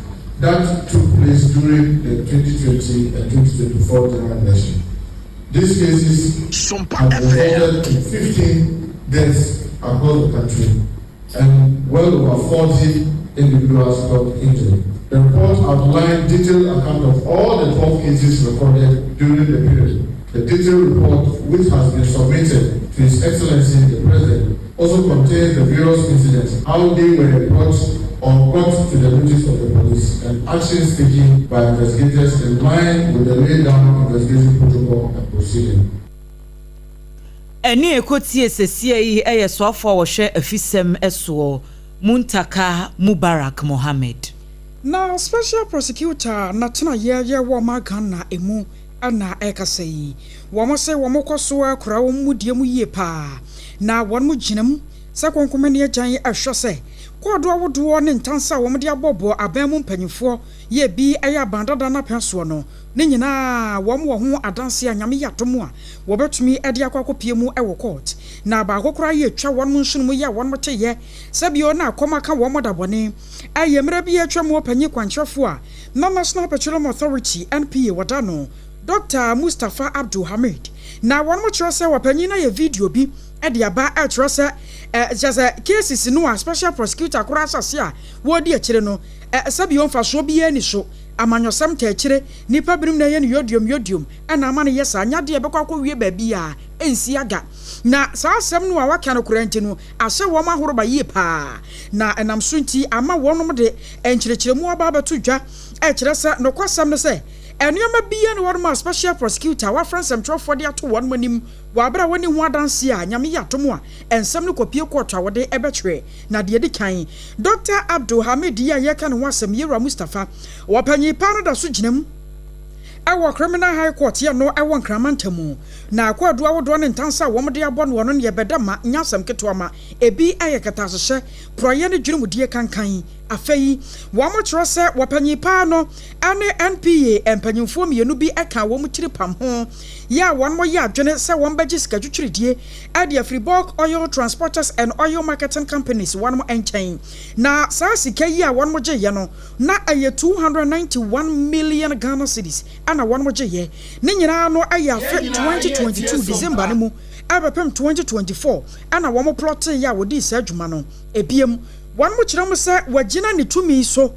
that took place during the 2020 and 2024 general election. These cases have resulted in 15 deaths across the country and well over 40 individuals got injured. The report outlined detailed account of all the 12 cases recorded during the period. The detailed report, which has been submitted to His Excellency the President, also contains the various incidents, how they were brought or brought to the notice of the police, and actions taken by investigators in line with the laid down investigation protocol and procedure. Eni ekotie sesie yi eye soafo wo hwe afisem eso Muntaka Mubarak Mohammed. Na special prosecutor na tena ye wo magana emu ana ekasa yi. Wo mo se wo mo koso akura wo mudie mu yie pa. Na won mu ginam se konkomane agyan ahwe se kodo awodo ne ntansa wo mde abobo aban mu mpanyifo ye bi eya bandada na penso no ne nyina wo mo ho adanse anyame yatomo a wo betumi ede akokopie mu ewo court na ba akokora ye twa won mu nsunu mu ye won mote ye sabio na akoma ka wo modabone ayemra bi atwa mu panyi kwanchefo a na National Petroleum Authority NPA wadano Dr. Mustafa Abdul Hamid na won mo kyerɛ sɛ wapanyi na ye video bi ede aba kyerɛ sɛ just cases no a special prosecutor kora asase a wo di akire no sabio mfa so bi ani so amanyosam ta akire nipa birim na ye ne yodium ana ama ne yesa anyade e bekwa wie baabi a ensi aga na saa asem no a waka no korante no ahye wo ma horo ba yie pa na enam so nti ama wonom de enkyerɛkyerɛmu aba bato dwa e kyerɛ sɛ no kwasam no sɛ enuama biya no worma special prosecutor wa fransem trofo de ato won manim wa abra woni ho adanse a nyame ya tomo a ensem no kopie court a wode ebetwe na de kan Dr. Abdul Hamid ya yeka no wasem Yera Mustafa wa panyi pa no da so ginam ewo criminal high court ya no ewo nkramantamu na akwadu awodo ne ntansa wo mde abo no no ye bedama nyasem keto ma ebi ayekata hye proye ne dwurumudie kankan afei wo mo kyerɛ sɛ wapanyi pa no ane NPA empanyimfo mienu bi eka wo mo kyiri pam ho ya won mo ya adwene sɛ won bagye sika twitwiridie ade Afribulk Oil Transporters and Oil Marketing Companies won mo enchen na saa sika yi a won mo gye ye no na aye 291 million Ghana cedis ana won mo gye ye ne nyina no aye afe 2022 December ne mu abepem 2024 ana won mo plot ya wodi sa adwuma no ebiem wan mo kyerɛ mo sɛ wagina ne tumi so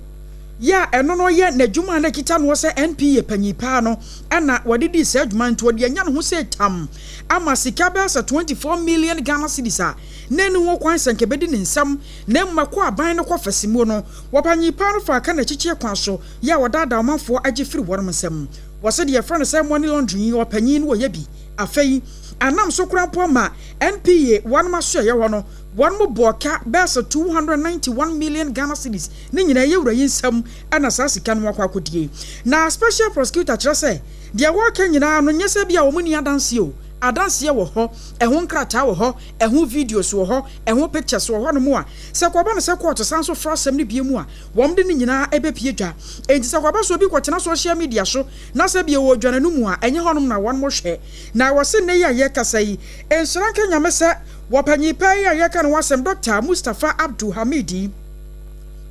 ya ɛno no yɛ n'adwuma na kita no sɛ NPA panyipa no ana wadidi sɛ adwuma nto de anya no ho sɛ tam ama sika bɛ sɛ 24 million Ghana cedis a nenu ho kwan sɛ nkebedi ne nsam na mmako aban no kɔfasimu no wapanyipa no fa ka na kyikyie kwan so ya wadada amanfo agye firi wɔn nsam wɔsɛ de yɛfrɛ no sɛ money laundering wapanyin no wɔyɛ bi afei anam so krampo ma NPA wan ma so yɛ hɔ no one mo boka besa 291 million Ghana cedis ne nyina ye wura yinsam ana saa sika no akwa kodie na special prosecutor kyerɛ sɛ de wɔka nyina no nyese bia wo mu ni adanse o adanse wɔ hɔ ɛho nkrata wɔ hɔ ɛho videos wɔ hɔ ɛho pictures wɔ hɔ no mu a sɛ kwaba no sɛ court san so fra asɛm ne bie mu a wɔm de ne nyina ebepie dwa enti sɛ kwaba so bi kwɔtena social media so na sɛ bia wɔ dwane no mu a ɛnyɛ hɔ no na wɔn mo hwɛ na wɔse ne ya kasa yi ensura ka nyame sɛ wapanyi pa ya yeka no wasem Dr. Mustafa Abdul Hamidi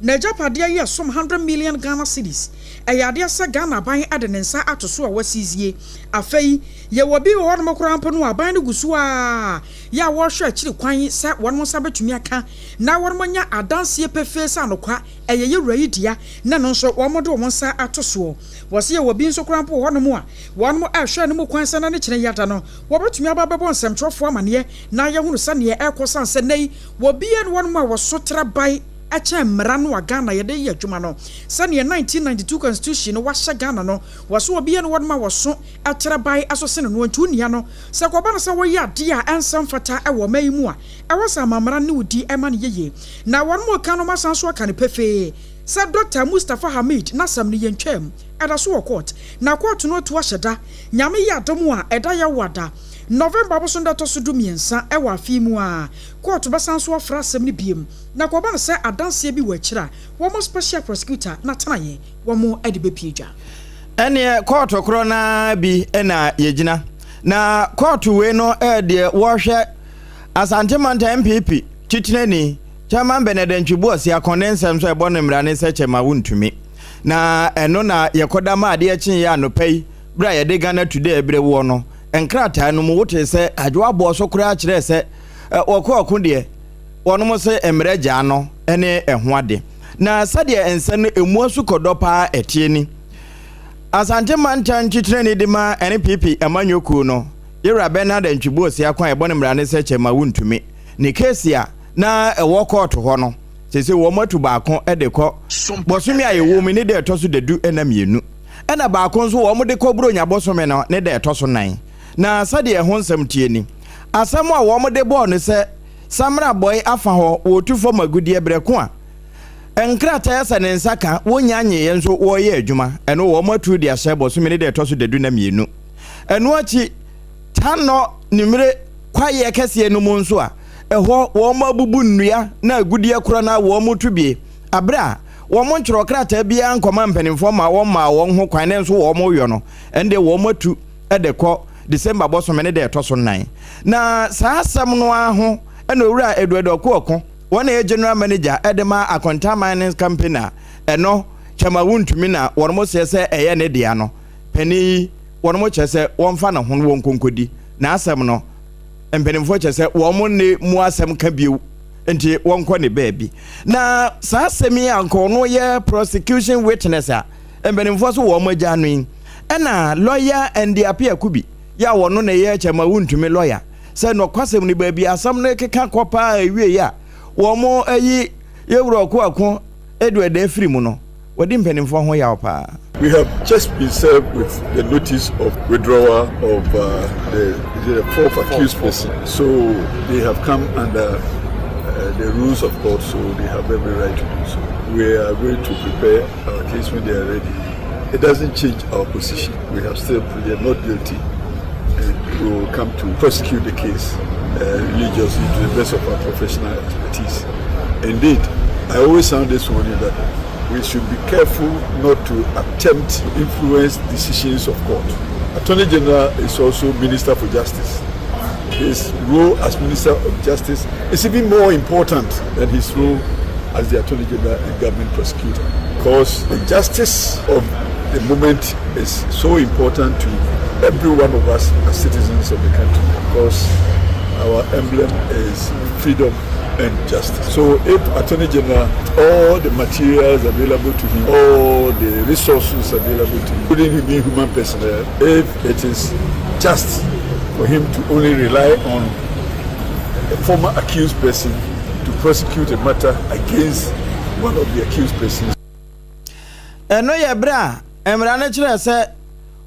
na japade ya som 100 million Ghana cedis ayade asa Ghana ban ade ne nsa atoso a wasizie afei ye wobi wo no mokrampo no aban no gusu a ya wo hwe akiri kwan se won mo sabetumi aka na won mo nya adanse pefe sa nokwa eye ye wura yidia na no nso wo mo do mo nsa atoso wo se ye wobi nso krampo wo no mo a won mo ahwe no mo kwan se na ne kyene yada no wo betumi ababebo nsem trofo amane na ye hunu sa ne ekosan se nei wobi en won mo a wo so trabai acha mmara no Ghana yede ye adwuma no sane 1992 constitution no wahye Ghana no waso obi no wodma waso akyere bai asose no ntu nia no se kwaba no se wo ye ade a ensam fata e wo mai mu a e wasa mamara ne udi e ma ne yeye na won mo ka no masan so aka ne pefe se Dr. Mustafa Hamid na sam ne yentwam eda so court na court no to ahyeda nyame ye adom a eda ye wada November bosonda to so du miensa e wa afi mu a court basan so afra asem ne biem na kwaba no se adanse bi wachira wo mo special prosecutor na tanaye wo mo ade bepiedwa ene court kro na bi na yegina na court we no de wo hwe Asante Manta MPP titinani chairman Benedict Chibuosi akondensem so ebo ne mra ne se chema wuntumi na eno na yekoda ma ade akyin ya no pai bra ye de Ghana Today ebre wo no enkrata no mu wote se Agyeiwaa so kura kire se wokọ de wono mo se emreja no ene eho ade na sade ense no emu asu kodopa etie ni Asante Manta nchitreni de ma NPP amanyoku no Yera Benedict Chibuosi akwan ebone mrane se chema wuntumi ni case a na ewo court ho no sese wo matu baako de kɔ bosumi ayewo mi ne de etoso dedu ena mienu ena baako nso wo mo de kɔ bro nya bosumi no ne de etoso nan na sade ho nsɛm tie ni asɛm a wo mo de bɔ ne sɛ Samra boy afa ho wo tufo magudie breko a enkrata ya sane nsaka wonya nye nso wo ye adwuma eno wo matu de ahyɛ bosumi ne de etoso dedu na mienu eno achi tano nimre kwaye kese no mu nso a eho wo mabubu nnua na agudie kora na wo motubie abra wo mo nkyoro krata bia nkoma mpanimfo ma wo ho kwan ne nso wo mo yo no ende wo matu edekɔ December bosome ne de etoso nan na saa asɛm no aho ena owura Eduadoko wona ye general manager edema Akonta Mining Company eno chama wuntumi na wono mo se eye ne dia no pani wono mo kyese wonfa na ho no wonkonkodi na asɛm no empenimfo kyese wo mo ne mu asɛm ka biu enti wonkɔ ne baabi na saa asɛm yi anko no ye prosecution witness a embenimfo so wo magya no ena lawyer and the APPIAH kubi ya wono na ye chema wuntumi lawyer say no kwasem ni ba bi asam no keka kopa ewie ya wo mo ayi yewro ko Edward free mu no wodi mpenimfo ho ya pa. We have just been served with the notice of withdrawal of the fourth accused person. So they have come under the rules of court, so they have every right to do so. We are going to prepare our case when they are ready. It doesn't change our position. We have still pleaded not guilty, and we will come to prosecute the case religiously to the best of our professional expertise. Indeed, I always sound this warning that we should be careful not to attempt to influence decisions of court. Attorney General is also Minister for Justice. His role as Minister of Justice is even more important than his role as the Attorney General and government prosecutor, because the justice of the moment is so important to every one of us as citizens of the country, because our emblem is freedom and justice. So if Attorney General, all the materials available to him, all the resources available to him, including him being human personnel, if it is just for him to only rely on a former accused person to prosecute a matter against one of the accused persons. No ye bra, emra na kire se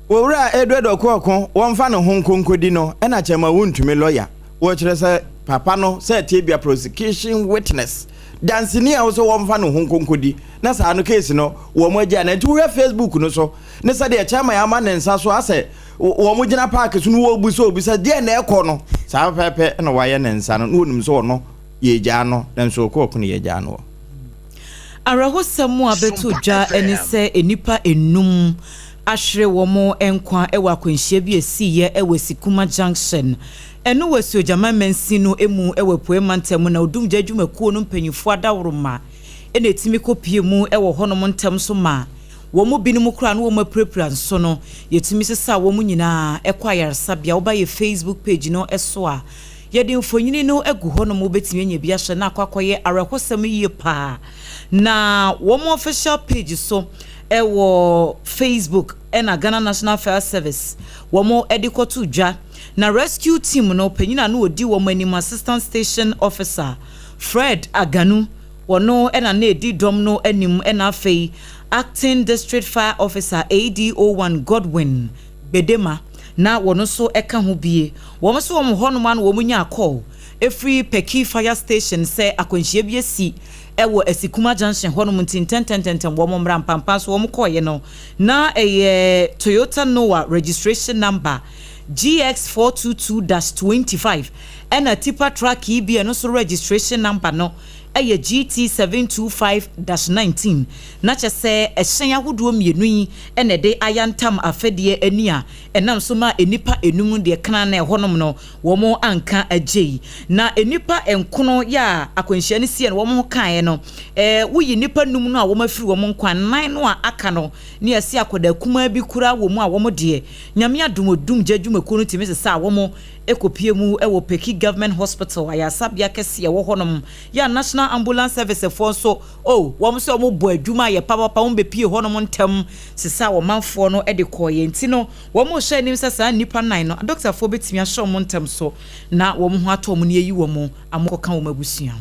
owura Edward Okoko wonfa no honkonkodi no e na chema wuntumi lawyer wo kire se papa no say tebia prosecution witness dancing here also wonfa no honkonkodi na sa no case no wo mo agya na nti wo Facebook no so ne sa de chama ya ma nensa so ase wo mo gina park so no wo bu so obi sa de na ekọ no sa pepe na waye nensa no wonum so no ye gya no na so Okoko no ye gya no Arahosemu abetu dwa eni se enipa enum ahre womo enkwa ewa akwanhia bi esiye ewe Sikuma Junction eno wasi ojama mensi no emu ewe poema ntemu na odumgya adwumakuo no mpanyifo adaworoma ene etimi kopie mu ewo honom ntem so ma womo binim kura no womo aprepra nso no yetimi sesa womo nyina ekwa yarsabia oba ye Facebook page no eso a yede mfonyini no egu honom obetimi anya bi ahye na akwakoye arahosem yie pa na womo official page so ewo Facebook ena Ghana National Fire Service womo edikotu dwa na rescue team no penyina no odi womo anim assistant station officer Fred Aganu wono ena na edi dom no anim ena afei acting district fire officer ADO1 Godwin Bedema na wono so eka ho bie womo so womo honoma no womo nya call every Peki fire station say akwanhia bi esi ewo Sikuma Junction honum tintentententem womo mra mpampa so womo koye no na Toyota Noah registration number GX422-25 and a tipper truck EB and also registration number no GT725-19 na che se ehyen ahodo mienu and a day ayantam afedie ania enam so ma enipa enum de kana na ehonom no womo anka agyei na enipa enkono ya akwanhia ne sie no womo kan no woyi nipa num no a womo afiri womo nkwan nan no a aka no ne asi akoda kuma bi kura womo a womo de nyame adumodum gyadwumakuo no timi se sa womo ekopie mu ewo Peki Government Hospital ayasabia kese ye wo honom ya National Ambulance Service for so womo se womo bo adwuma ye papa womo be pie honom ntem sesa wo manfo no edikoye ntino womo hye nim sesa nipa nan no doctor fo betimi ahye womo ntem so na womo ho atom ne yi womo amokoka womo abusua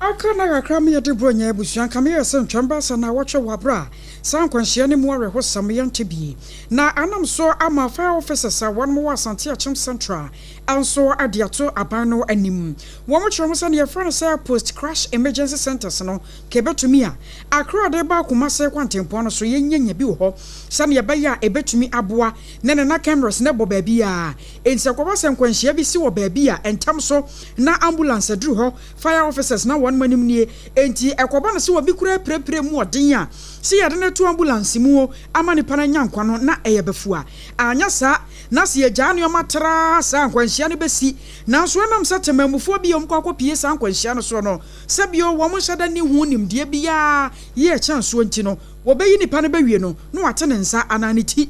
aka na kakram ye de bronya abusua kam ye se ntwamba sa na wohwe wabra san kwanhia ne mu areho sam ye ntebie na anam so ama fire officers a won mo wasante achim central anso adiato abano anim womo chromo sa ne yefra say post crash emergency centers no kebetumi a akra de ba kuma se kwantempo no so yenya bi wo ho sa ne yebaya ebetumi aboa ne na cameras ne bo ba bi a ensekwa se kwanhia bi si wo ba bi a entam so na ambulance dru ho fire officers na won manim nie enti ekoba no se wo bi kura prepre mu odin a si yade na tu ambulance mu amane pana nyankwa no na eyebefua anya sa na se yagya no matara sa kwanhia ne besi nanso enam sa temamufo bi yom kwakopie sa kwanhia no so no se bio wo mo hyada ni hu nimde bia ye chanso nti no wobeyi nipa ne bewie no no wate ne nsa ananiti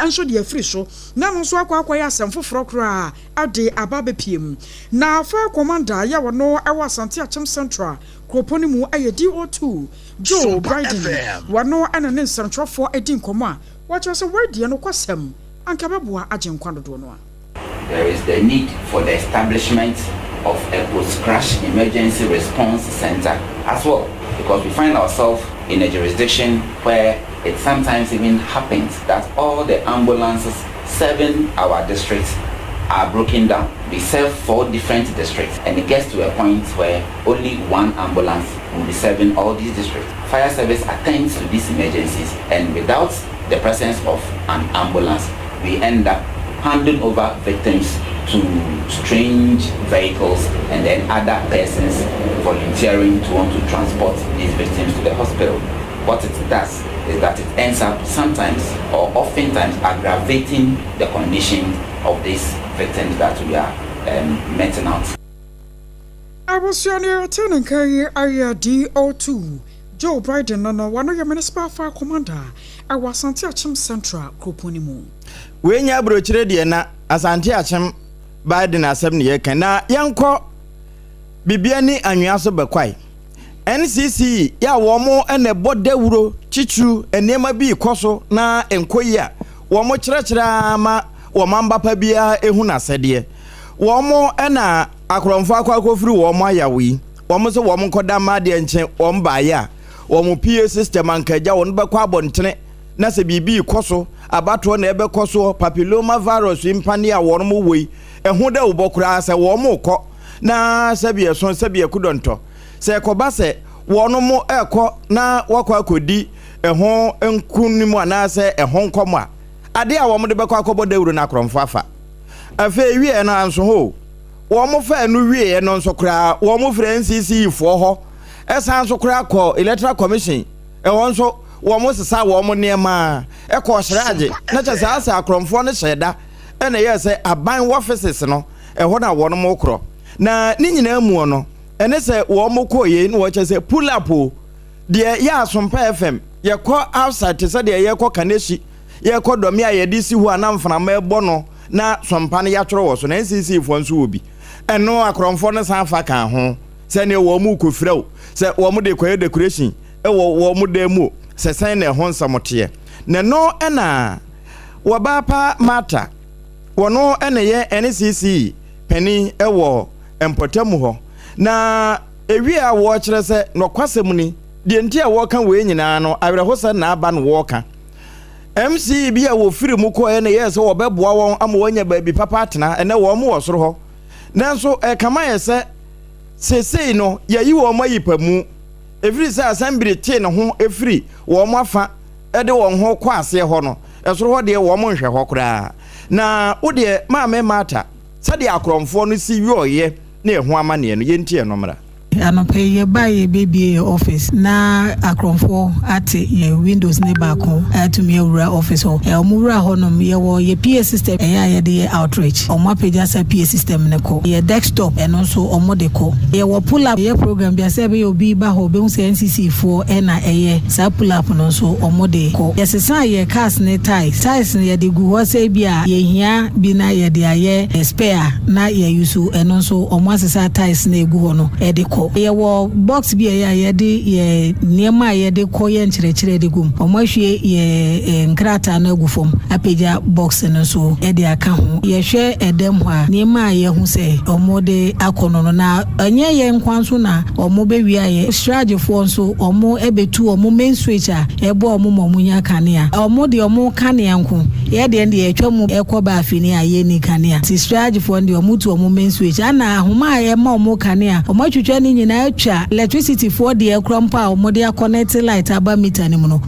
enso de afiri so na no so akwa ya asem foforo kra ade aba bepiem na fa commander ya wono ewa Asante Achem Central kroponi mu DO2 Joe Biden wono ana ne nsantwofo edi nkomo a wacho se wordie no kwasem anka beboa agenkwa dodo no a. There is the need for the establishment of a post-crash emergency response center as well, because we find ourselves in a jurisdiction where it sometimes even happens that all the ambulances serving our districts are broken down. We serve 4 different districts, and it gets to a point where only one ambulance will be serving all these districts. Fire service attends to these emergencies, and without the presence of an ambulance, we end up handing over victims to strange vehicles and then other persons volunteering to want to transport these victims to the hospital. What it does is that it ends up sometimes or oftentimes aggravating the condition of these victims that we are meting out. I was your tenant carrier DO2 Joe Biden no one of your municipal fire commander. I was Asante Achem Central Koponimu. When ya brochire de na Asante Achem Biden asem ne ye kan na yanko bibia ni anwea so bekwai NCC ya wo mo ene bodawuro chichu enema bi ikoso na enkoyi a wo mo kyerɛkyerɛ ma wo mamba pa bia ehu na sɛde wo mo ena akromfo akofiri wo mo ayawi wo mo so wo mo koda ma de nche wo mbaaye a wo mo PA system ankaja wo no bekwa abontene na se bibi ikoso abato na ebe koso papilloma virus impani a wo mo woi ehu da ubokura se wo mo kɔ na sabie so sabie kudonto se koba se wono mo ekɔ na wakɔ akodi eho enkunimu anase eho nkomo a ade a wo mo de bekɔ akɔbɔ dawuro na kromfo afa afa wie na anso ho wo mo fa enu wie no nso kra wo mo fra NCC fo ho esa nso kra kɔ electoral commission eho nso wo mo sesa wo mo niema ekɔ hyereage na kyesa asa akromfo no hyeda ene yese aban offices no eho na wo no mo kro na ni nyina mu no ene se wo mo koye ni wo kyese pull up de ya Sompa FM ye kɔ outside se de ye kɔ kaneshi ye kɔ domi a ye di si hu anamfana ma ebo no na Sompa no ya tworo wo so na NCC fo nso obi eno akromfo no san fa kan ho se ne wo mu kofrɛw se wo mo de koye decoration e wo mo de mu se san na ho nsamote na no ena wo ba pa mata wono ene ye NCC pani ewo empotamu ho na ewi a wo kyerɛ sɛ no kwasɛm ni de nti a wo kan we nyina no awerɛhosa na aba no wo ka MC bi a wo firi mu kɔ ene ye sɛ wo bɛboa wɔn ama wonya baabi papa atena ene wo mo wɔ soro hɔ nanso kama yɛ sɛ sesei no yayi wo mo yipamu efiri sɛ asambire tie ne ho efiri wo mo afa ede wɔn ho kɔ ase hɔ no ɛsoro hɔ de wo mo nhwɛ hɔ koraa na wo de maame mata sɛde akromfo no si wiɔyɛ na ɛho amane no yɛntie no mra anope ye buy ye baby office na akromfo ate ye windows ne baako atumi awura office ho omura honom ye wo ye PA system ye de outreach omapagya sa PA system ne ko ye desktop eno so omode ko ye wo pull up ye program bia se be obi ba ho be hu NCC fo na eye sa pull up no so omode ko ye sesa ye cars ne ties ne ye de gu ho se bia ye hia bi na ye de aye spare na ye yusu eno so omasesa ties na egu ho no e de ko ye wo box bi ye de ye niema ye de ko ye nkyerɛkyerɛ de gum omahwe ye nkrata na agufom apagya box no so e de aka ho ye hwɛ edem ho a niema ye hu sɛ omode akono no na anye ye nkwanso na omo be wi aye strategifo nso omo ebetu omo main switch a ebo omo momunya kanea omo de omo kanea nko ye de ye twam ekoba afini aye ni kanea ti strategifo de omo tu omo main switch ana ahoma ye ma omo kanea omo twetwa ni nyina atwa electricity for the krompa omode connect light aba meter ni mu no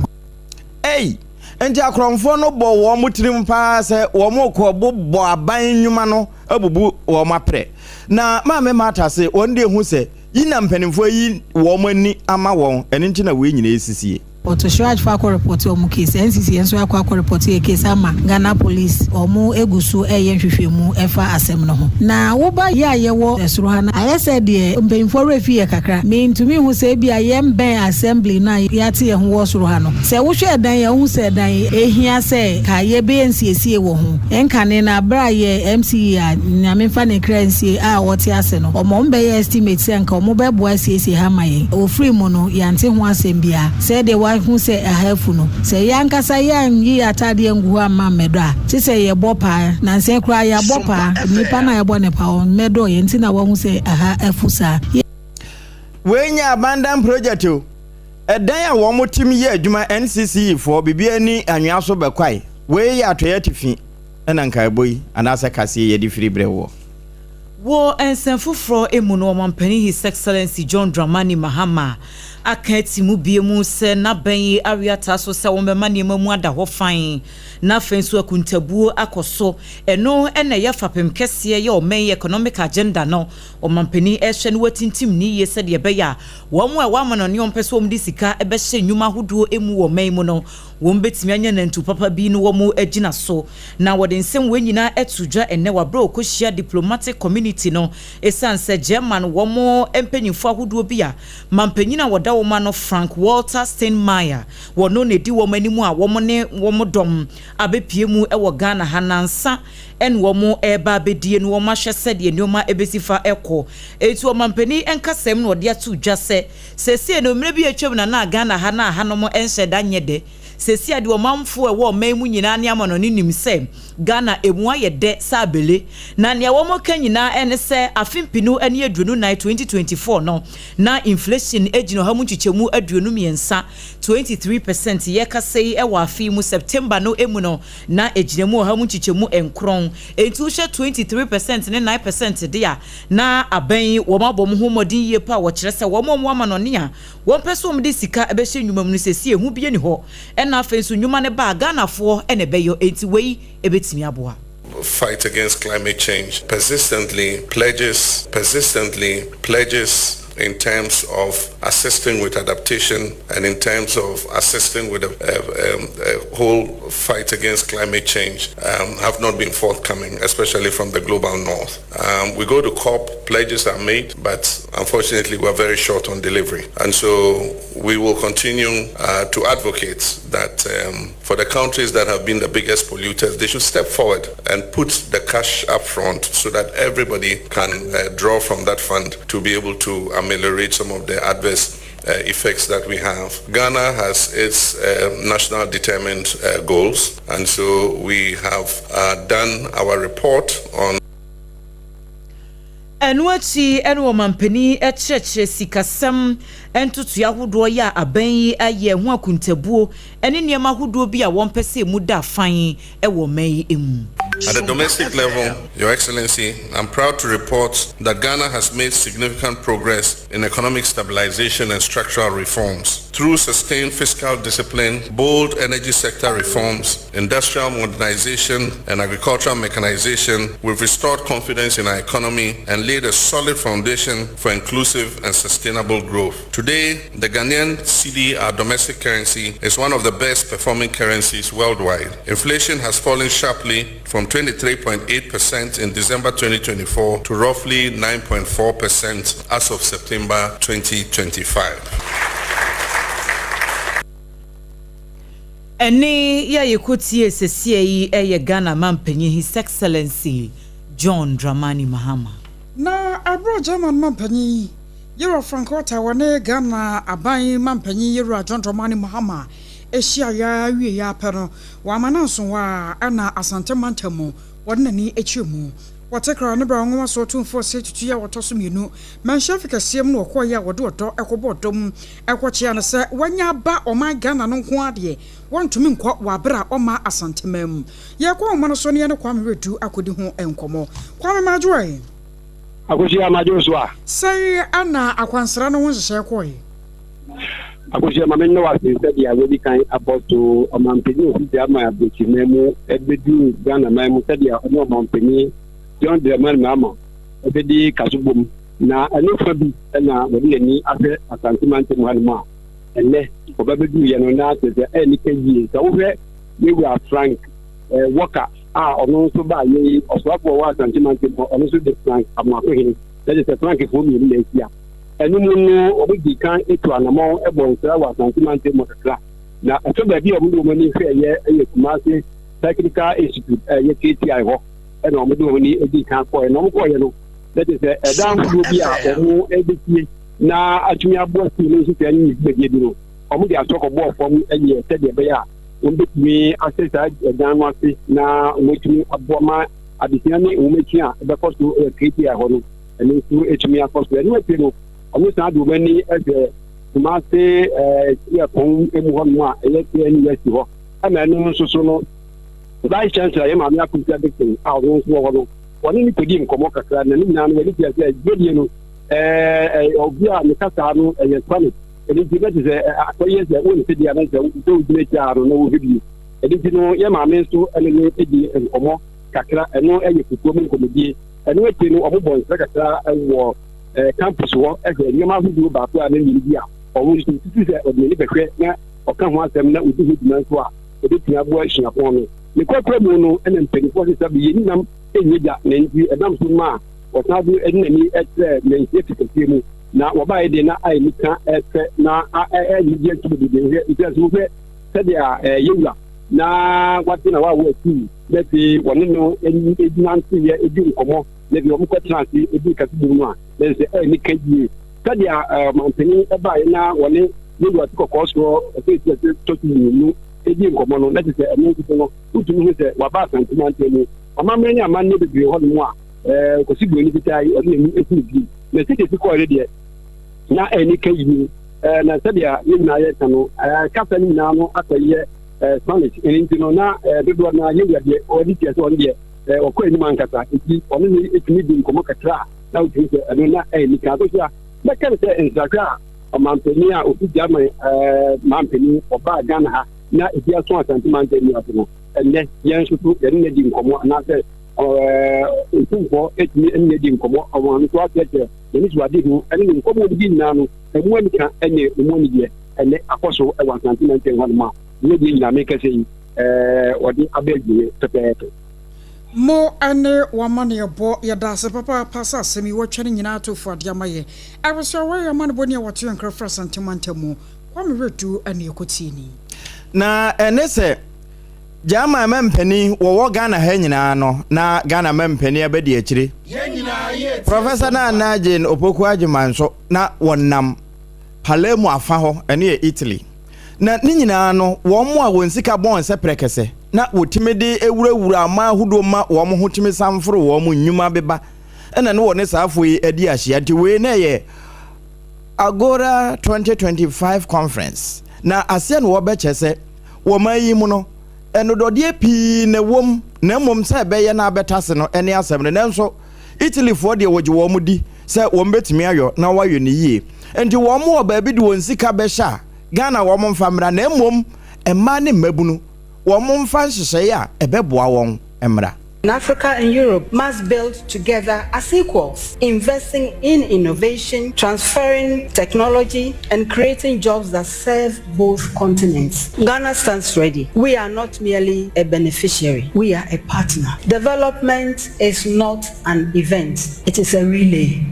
enti akromfo no bo wo mutirim pa se wo mo ko bo aban nwuma no abubu wo mapre na maame mata se won de hu se yina mpanimfo yi wo mani ama won eni nti na we nyina esisie Otoshraj fa ko report omu case NCC enso akwa report e case ama Ghana police omu egusu hwehwemu efa asem no ho na wo ba ya yewo esoro ha na ayese de mpemfo refi ye kakra me ntumi hu se bia ye mben assembly na yate ye ho wo soro ha no se wo hwe dan ye hu se dan ehia se ka ye be nsiesie wo ho enkane na bra ye MCA a nyame fa ne kransie a wote ase no omo mbe ye estimate se nka omo be bo asiesie ha maye o free mu no yante ho asem bia se de wa hu se ahafu no se yankasa yan yi atade ngu ama medo a ti se ye bopa na nse kra ya bopa nipa na ye bo ne pa on medo ye nti na wo hu se aha afusa wenya abandon project o edan ya wo motim ye adwuma NCC for bibia ni anwa so bekwai we ya atoya tifi ena nkai boyi anase kase ye di free brewo wo ensenfufro emu no mampani His Excellency John Dramani Mahama akati mu biemu se na banyi awiata so se wo mema ne mamu ada ho fan na fensu akuntabuo akoso eno ena ya fapem kese ye o men economic agenda no o mampani ehwe ne watintim ni ye se de beya wo mu a wa mano ne ompese wo mdi sika ebe hye nyuma hodo emu wo men mu no wo mbetimi anya nantu papa bi no wo mu agina so na wo de nsem we nyina etudwa ene wa bro okohia diplomatic community no esanse German wo mu empanyimfo ahodo bi a mampanyina woda wo ma no Frank Walter Steinmeier wo no ne di wo manimu a wo mo ne wo mo dom abepie mu ewo Ghana hanansa en wo mo eba bedie no wo ma hwese de nioma ebesifa eko etu wo mampani enkasem no de atudwa se no mre bi atwam na Ghana ha na hanom enhyeda nyede sesi ade o mamfo e wo man mu nyina ne amano ne nim se Ghana emu aye de sabele na ne wo mo ka nyina ene se afimpinu ene aduonu na 2024 no na inflation ejino ha mu chichemu aduonu miensa 23% ye ka sei e wa afi mu September no emu no na ejinemu ha mu chichemu enkron entu hye 23% ne 9% de ya na aban wo mabom ho modin ye pa wo kire se wo mo amano ne a wo peso mo de sika ebe hye nwumam no sesi ehu bie ni ho na fensu nyuma ne ba Ghana fo ene beyo enti wei ebetimi aboa. Fight against climate change persistently pledges in terms of assisting with adaptation and in terms of assisting with a whole fight against climate change have not been forthcoming, especially from the global north. We go to COP, pledges are made, but unfortunately we're very short on delivery. And so we will continue to advocate that for the countries that have been the biggest polluters, they should step forward and put the cash up front so that everybody can draw from that fund to be able to ameliorate some of the adverse effects that we have. Ghana has its national determined goals, and so we have done our report on Enwachi enwo mampani ekyekye sikasem entutu yahodo ya aban aye ho akuntabuo ene niema hodo bi a won pese mu da fan ewo man emu. At the domestic level, Your Excellency, I'm proud to report that Ghana has made significant progress in economic stabilization and structural reforms. Through sustained fiscal discipline, bold energy sector reforms, industrial modernization, and agricultural mechanization, we've restored confidence in our economy and laid a solid foundation for inclusive and sustainable growth. Today, the Ghanaian cedi, our domestic currency, is one of the best performing currencies worldwide. Inflation has fallen sharply from 23.8% in December 2024 to roughly 9.4% as of September 2025. Eni ya yekutie sesie yi eye Ghana mampanyi His Excellency John Dramani Mahama. Na abro German mampanyi Yero Frankota wane Ghana abai mampanyi Yero John Dramani Mahama Eshia ya wie ya pero wa mananso wa ana asante mantemu wadna ni echimu watekra ne bra nwa so 24 tutu ya wotoso mienu manchef kasiem no okọ ya wodo odo ekobodom ekwochia ne se wanya ba oman Ghana no nko ade wontumi nkọ wabra oma asante mam ye kwa omano so ne kwame wedu akodi ho enkomo kwame majoe AKOSUA majoso sai ana akwansra no wonhye koyi AKOSUA mamenno wa sɛ dia we kan apoto omampeni obi ama abetimemu ebedu Ghana mamu sɛ dia ono omampeni John Dramani Mahama ebedi kasubom na eno fa bi na wodi ni ase asante mante mu hanuma ɛnɛ ɔbɛbɛdu yɛ no na sɛ ɛni kɛyie sɛ wohwɛ yɛwura Frank Walker a ɔno nso ba yɛ ɔsoafoɔ wɔ asantemante ɔno nso de Frank amoakohene ɛde sɛ Frankfoɔ mmienu na ahyia ɛno mu no ɔmo di kan etu anamɔ ɛbɔ nsra wɔ asantemante mu kakra na ɛtɔ baabi a ɔmo de ɔmo ani hwɛ ɛyɛ Kumasi Technical Institute ɛyɛ KTI hɔ ɛna ɔmo de ɔmo ani edi kan kɔɛ na ɔmo kɔɛ no ɛde sɛ ɛdan ahodoɔ bi a ɔmo ɛbɛtie na atumi aboa si no nso sɛ ɛne nyibie bi no ɔmo de atɔkɔ bɔɔ fam ɛyɛ sɛdeɛ ɛbɛyɛ a wɔn bɛtumi asɛ saa ɛdan no ase na wɔatumi aboa ma adesua ne wɔn akyi a ɛbɛkɔ so ɛyɛ KTI hɔ no ɛno nso atumi akɔ so ɛno akyi no ɔmo san de wɔn ani ɛsɛ Kumasi yɛ pɔn emu hɔ nom a ɛyɛ KN University hɔ ɛna ɛno nso so no vice chancellor yɛ maame Akosua Dixon a ɔno nso wɔ hɔ no wɔne ne kɔdi nkɔmmɔ kakra na ne nyinaa no wɔde tia sɛ gbedie no obi a ne kasa no ɛyɛ Spanish ɛdi nti bɛte sɛ akɔyɛ sɛ wɔn sɛ deɛ anasɛ sɛ wogyina akyi no na wɔhwɛ bi ɛdi nti no yɛ maame nso ɛne ne edi nkɔmmɔ kakra ɛno ɛyɛ fufuo mu nkɔmmɔdie ɛno akyi no ɔmo bɔ nsra kakra ɛwɔ campus hɔ ɛsɛ nneɛma ahodoɔ baako a ne nyiri bi a ɔmo nso tutu sɛ ɔde n'ani bɛhwɛ na ɔka ho asɛm na ɔdi ho dwuma nso a ɔde tia aboa asuapɔn no ne kɔkɔrɔ mu no ɛna mpanyinfoɔ sisa bi yɛn nam ɛnyɛ gya na nti ɛdam so mu a wɔsan do ɛde n'ani ɛkyerɛ mɛnhyɛ fitasie mu na wɔbaayɛ de na ayɛ nika ɛfɛ na ɛyɛ gye nso bebree hwɛ nti ɛso hwɛ sɛdeɛ yɛwura na wate na wawo ati na fi wɔne no nante yɛ edi nkɔmmɔ na bi wɔn kɔtena ase edi kase bi mu a na sɛ ɛyɛ nika yie sɛdeɛ mampanin ɛbaayɛ na wɔne yɛwura ti kɔkɔɔ soro ɛsɛ tɔsi mmienu edi nkɔmmɔ no na te sɛ ɛno nso no wotumi ho sɛ waba asantemante mu amammerɛ ne amanne bebree hɔ nom a kɔsi buroni fitaa yi ɔde n'ani esi bi na sike si kɔɔ deɛ na ɛni ka yi na sɛdeɛ ne nyinaa yɛ ka no kasa ne nyinaa no aka yɛ Spanish ɛni nti no na dodoɔ na yɛwura deɛ ɔde tia sɛ ɔno deɛ ɔkɔ anim ankasa eti ɔno ne etumi di nkɔmmɔ kakra na wotumi sɛ ɛno na ɛni ka so a bɛka ne sɛ nsakra a ɔmampanin a ofi gya ma mampanin ɔbaa Ghana ha na ebi aso asantemante ni ase no ɛnɛ yɛn nso so yɛn na di nkɔmmɔ anaasɛ ntumfoɔ etumi ɛna di nkɔmmɔ ɔmo ano so akyerɛkyerɛ yɛn nso adi ho ɛne ne nkɔmmɔ bi nyinaa no ɛmu anika ɛne ɛmu ani deɛ ɛnɛ akɔ so ɛwɔ asantemante hɔ nom a ne deɛ nyinaa mekɛsɛ yi ɔde abɛdwue pɛpɛɛpɛ mo ane wamane yɛbɔ yɛda ase papaapa sɛ asɛm yi wɔtwa ne nyinaa atofo ade ama yɛ ɛbɛsɛ wɔyɛ ama no bɔne a wɔto nkrafra asantemante mu kwame redu ane ɛkɔtieni na ɛne sɛ Jama mempani wɔwɔ Ghana ha nyinaa no na Ghana mempani abɛdi akyire Professor na Najin Opoku Agyeiwaa nso na wɔnam Palermo afa hɔ ɛne yɛ Italy na ne nyinaa no wɔn mo a wɔn sika bɔn sɛ prekɛsɛ na wɔtime de ewurawura ama ahodoɔ ma wɔn ho timi samforo wɔn mo nnwuma beba ɛna ne wɔne saafo yi adi ahyia nti wei na yɛ Agora 2025 conference na asia no wɔbɛkyɛ sɛ wɔn ayi mu no ɛnodɔdeɛ pii na wɔm na mmom sɛ ɛbɛyɛ na abɛtase no ɛne asɛm no nanso Italy foɔ deɛ wɔgye wɔn mu di sɛ wɔn bɛtumi ayɔ na wɔayɔ ne yie enti wɔn mo wɔ baabi de wɔn sika bɛhyɛ a Ghana wɔn mfa mmra na mmom ɛmaa ne mmabunu wɔn mfa nhyehyɛe a ɛbɛboa wɔn mmra Africa and Europe must build together as equals, investing in innovation, transferring technology, and creating jobs that serve both continents. Ghana stands ready. We are not merely a beneficiary, we are a partner. Development is not an event, it is a relay.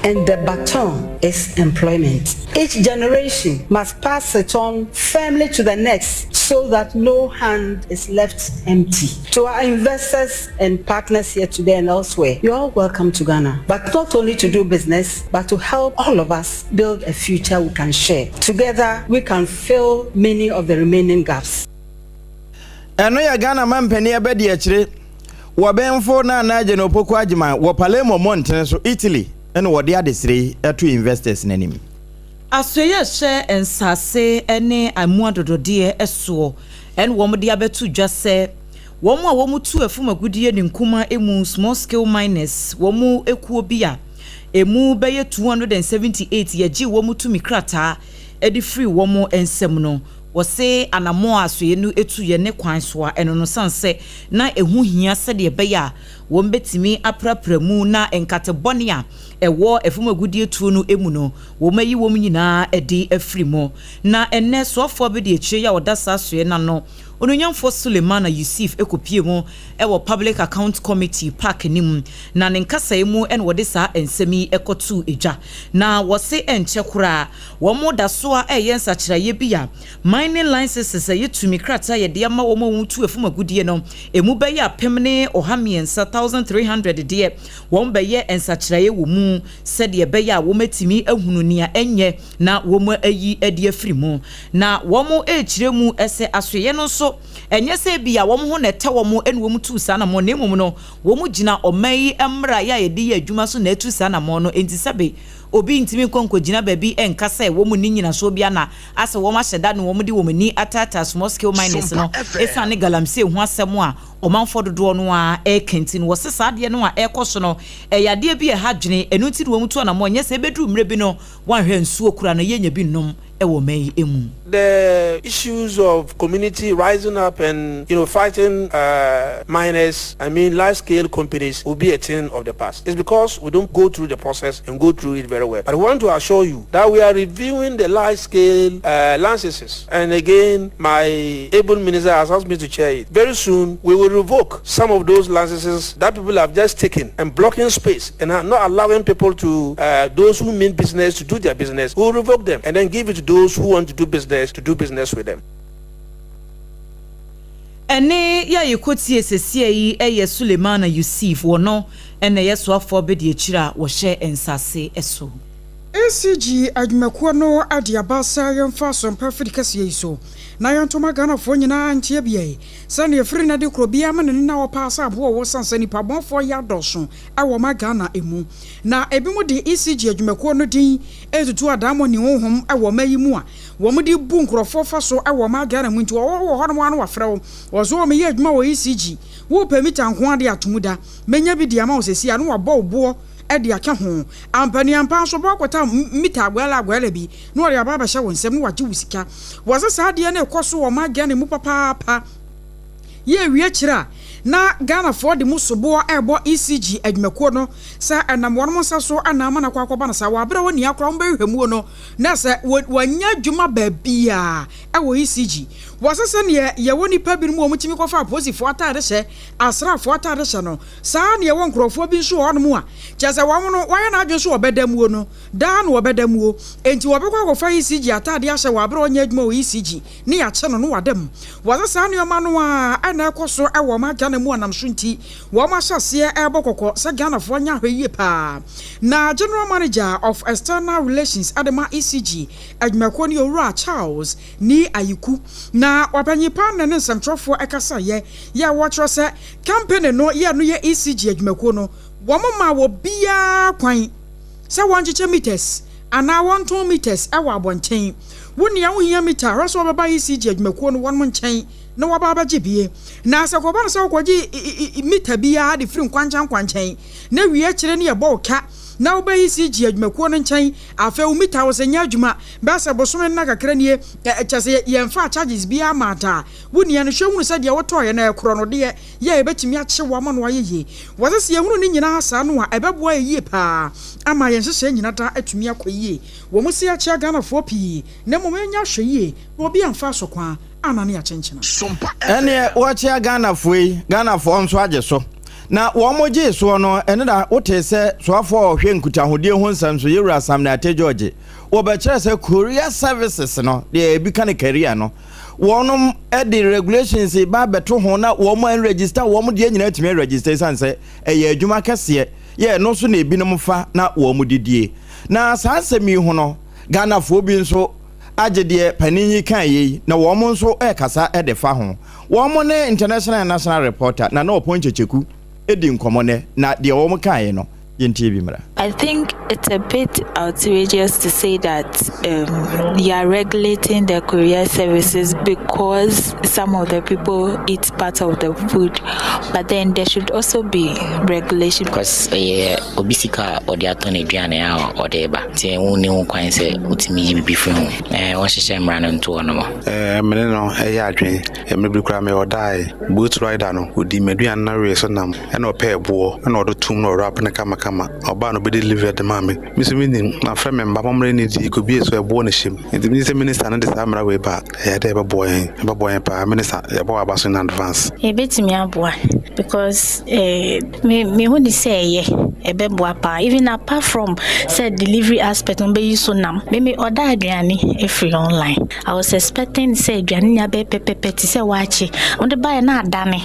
And the baton is employment. Each generation must pass it on firmly to the next so that no hand is left empty. To our investors and partners here today and elsewhere, you're all welcome to Ghana, but not only to do business, but to help all of us build a future we can share. Together, we can fill many of the remaining gaps. Eno ya Ghana mampeni abedi achire, wabenfo na Najin Opoku Agyeiwaa, wa Palermo Montene so Italy, eno wode adesire to investors nanim. Asoye hye ensase ene amua dododie eso en wo mde abetu dwase wo mu a wo mu tu afuma gudie ne nkuma emu small scale miners wo mu ekuo bia emu beye 278 yaji wo mu tu mikrata edi free wo mu ensem no wo se anamo asoye no etu ye ne kwan so a eno no sanse na ehu hia se de beye a wɔn betimi aprapra mu na enkatebɔne a ɛwɔ efumagudie tuo no emu no wɔn ayi wɔn nyinaa ɛde afiri mu na ɛnɛ soafoɔ bi de akyire ya wɔda saa soɛ na no Onunyamfo Sulemana Yusuf ekopie mu ewo Public Account Committee park nim na ne nkasa emu en wode saa ensemi ekotu eja na wose enche kura wo mo da so a yensa kyereye bia mining licenses yetumi krata ye de ama wo mo mutu efumagudie no emu be ya pemne ohamiensa 1300 de wo be ye ensa kyereye wo mu se de be ya wo metimi ahunu nia enye na wo mo ayi ade afiri mu na wo mo ekyire mu ese asoye no so enye se bia wo ho na te wo mo enu wo mu tu sa na mo na emu no wo mu gina oman emra ya ye de ye adwuma so na etu sa na mo no enti sebe obi ntimi konko gina baabi enkasa wo mu ni nyina so bia na ase wo ma hyeda no wo mu di wo ni atata small scale miners no efa ne galamse ho asem a omanfo dodo no a ekenti no wo se saade no a ekoso no eyade bi ha dwene enu ti wo mu tu na mo nye se bedu mre bi no wan hwe nsuo kura na yenya bi nom ewo mai emu. The issues of community rising up and fighting miners, large-scale companies will be a thing of the past. It's because we don't go through the process and go through it very well. But I want to assure you that we are reviewing the large-scale licenses. And again, my able minister has asked me to chair it. Very soon, we will revoke some of those licenses that people have just taken and blocking space and are not allowing people to, those who mean business to do their business. We will revoke them and then give it to those who want to do business with them. Ene ya yekoti esesie yi eye Sulemana Yusuf wono ene yeso afọ be de akira wo hye ensase eso. ACG adwumakuo no ade abasa yemfa Sompa Africa so na yantoma Ghana fo nyina ntie bia sane efiri na de krobia ma ne na wo paasa abo wo sansani pabonfo ya doso awo ma Ghana emu na ebi mu de ACG adwumakuo no din etutu adamo ni honhom awo ma yimu a wo mu de bu nkrofo fa so awo ma Ghana mu nti wo ho no ano wafrɛ wo zo me ye adwuma wo ACG wo permit anko ade atumuda menya bi dia ma wo sesi anu wabɔ obo edi aka ho ampani ampa so bɔkɔta mita agwala bi no ɔre aba hye won nsɛm no wagye wusika wɔse saa de na ekoso wɔ ma Ghana mu papa ye wie kyira na Ghana for de musobo ebo ECG adwumakuo no sa anam wɔn mo sa so anam na kwakɔba na sa wabra woni akora mba hwemu no na sa wanya dwuma baabia ɛwɔ ECG wɔsese ne ye woni pa bi mu omutimi kɔfa aposifo atade hye asrafo atade hye no saa ne wɔ nkrɔfo bi nso hɔ no a kyese wɔn no wɔyɛ na adwo so wɔbedamuo no da na wɔbedamuo enti wɔbekɔ kɔfa ECG atade ahye wabra wonya adwuma wɔ ECG ne ya kye no no wadam wɔsese ne ma no a ana ɛkɔso ɛwɔ ma Ghana mu anam sunti wo ma hyase ebokoko se Ghana fo nya hweye pa na General Manager of External Relations Adema ECG adwumako ni Owura Charles ni ayiku na wapanyipa na ne nsemtrofo ekasa ye ya watro se campaign no ye no ye ECG adwumako no wo ma wo bia kwan se wonjeche meters ana 1 meters ewa abonchen woni ya wo hia meter raso baba ECG adwumako no won mo nchen na wababa gibie na asakoba na sakoji mita bia de firi nkwanchan na wie kire ne yebo ka na oba ECG adwumakuo no nchen afa mita wo senya adwuma ba sa bosome na kakra nie kyase yemfa charges bia mata woni ya no hwehunu se de wotoye na ekro no de ye ebetimi akye wo ma no ayeye wose ye hunu ni nyina asa no a ebeboa yeye pa ama ye nhye nyina ta atumi akoyie wo mu se akye Ghana fo pi na mo menya hweye obi amfa so kwa anani ya chenchena ene wache Ghana fo nso agye so na wo moje so no ene da wote se soafo hwe nkutahodie ho nsam so yewura Sam na ate George wo be kire se Korea services no de ebi kan career no wonom the regulations ba beto ho na wo mo register wo mo de nyina timi register sanse eye adwuma kese ye no so na ebi no mfa na wo mo didie na sansemi ho no Ghana fo bi nso agye paninyi kan yi na wo mo nso kasa edefa ho wo mo ne international and national reporter na opon checheku edi nkomo ne na de wo mo kan yi no yenti bi mra. I think it's a bit outrageous to say that you are regulating the courier services because some of the people eat part of the food, but then there should also be regulation. Because obisika or the attorney Diana or the ba, say only one coin say utimi be from what she shame ran into one more. Meneno, adwin, maybe crime or die, boot rider no, would the median narration and no pair war, and order tomb or rap and a kama or ban be delivered the mammy. Miss Winning, my friend, and Baba needs it could be a swear born ship. And the minister and the summer way back, I had a boy and prime minister, a boy was in advance. A bit me up because me would say a beboapa, even apart from said delivery aspect on be so nam, maybe order Adriani if free online. I was expecting say Adriani be pepe say watch on the buy not Danny.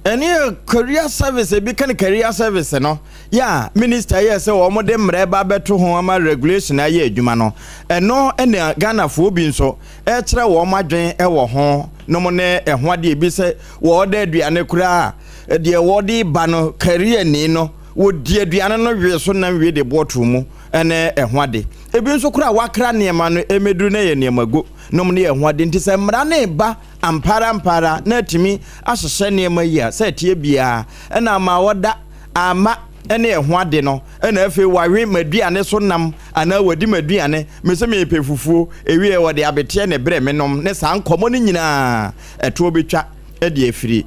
Any career service, a big career service, no? Yeah, minister, yes, so almost them reba better home regulation a year, Jumano. And no, any Ghana for being so, extra warmer drain, ever home, no money, and what the bise, war dead, and a cra, the awardee bano, career nino, would dear Diana no so now read the boardroom, and what day. A bin so cra wakra near man, a medune near Mago, no money, and what didn't say, Mrane ba. Ampara netimi asese nneema yi a set ye bia na ma woda ama ene ehwade no na afi wawe maduane so nam ana wadi maduane mese me pefufuo ewie wode abete ne bre menom ne san komo ne nyina eto betwa e de afiri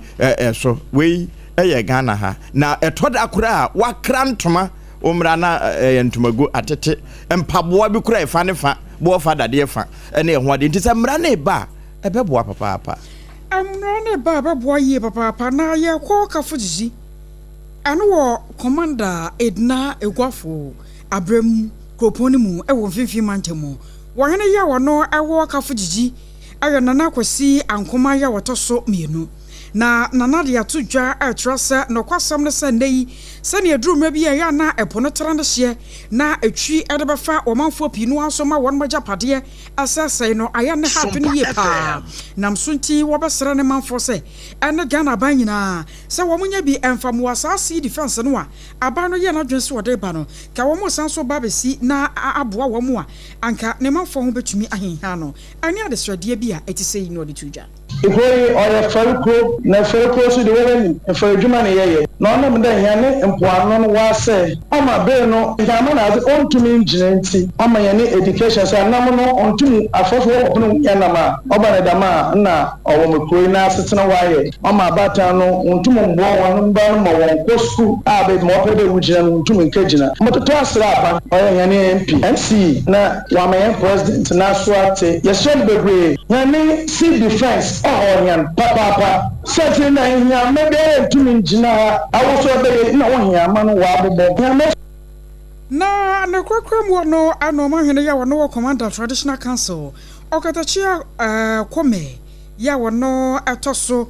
so wei eye Ghana ha na etoda akura wakra ntoma omra na ntomago atete empaboa bi kura efa ne fa bo fa dade fa ene ehwade ntise mra na ba ebeboa papa amrane baba boye papa na ye ko kafujiji anu wo commander Edna Egwafo Abrem Kroponi mu ewo mfimfi mantemu wo hene ya wono ewo kafujiji ayo nana kwasi ankoma ya wotoso mienu na nana de atudwa atrasa no kwasam ne sanei sane aduruma bi ya na epono trande hye na etwi edebefa omanfo pinu asoma won majapade asasai no aya ne happen ye pa namsunti wobesra ne manfo se ene Ghana ban nyina se wo munya bi emfam wasasi defense no a aba no ye na dwense wode ba no ka wo mo sanso babesi na aboa wo mo a anka ne manfo ho betumi ahenha no ani adesrade bi a etisei no de tudwa Ikoi oya farko na farko su de wani farjuma ne yeye na onam da hia mpoano no wase ama be no jama na ontumi njinenti ama ya ne education sa nam no ontumi afofo opunu yanama obane dama na owomekoi na asetena waye ama bata no ontumi mbo won mba no won kosku abe mo pede wujina no ontumi nkagina mototo asra apa oya hia ne MC na wamayen president na swate yesel bebre ya ne civil defense Onyan papa sati na hia mebe tumi njina awoso be na wo hia ma no wa bobo na kwakram wo no anoma hwene ya wo no commander traditional council okatachia kome ya wo no atoso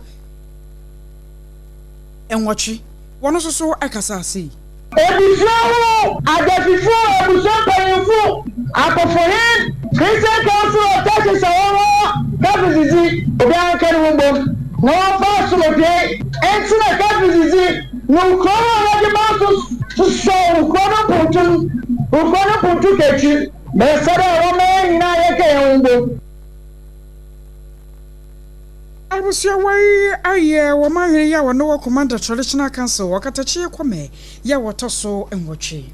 enwochi wono so akasasi Ebifo adefifo ebusompanyefo akofoyin Christian council of Texas awo kabizizi obi ankere wumbo no fa sulote entina kabizizi no kono wadi maso so kono puntu kechi besara wo me na yeke wumbo Abusia wai aye wo mahwe ya wo no commander traditional council wakatachi kwame ya wotoso enwochi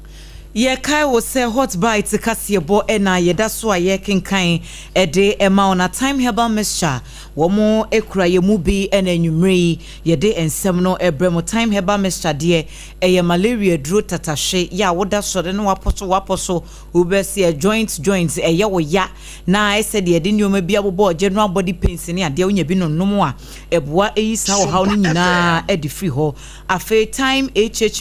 ye kai wo se hot bite kasebo ena yeda so aye kenkan ede ema ona time herbal mixture wo mo ekura ye mu bi ena nwumre yede ensem no ebremo time herbal mixture de eye malaria duro tatashe ya woda so de no waposo ubesi joints eye wo ya na ese de de nyoma bi abobo general body pains ne ade wonya bi no nomo a eboa eyisa wo haw no nyina edi free ho afa time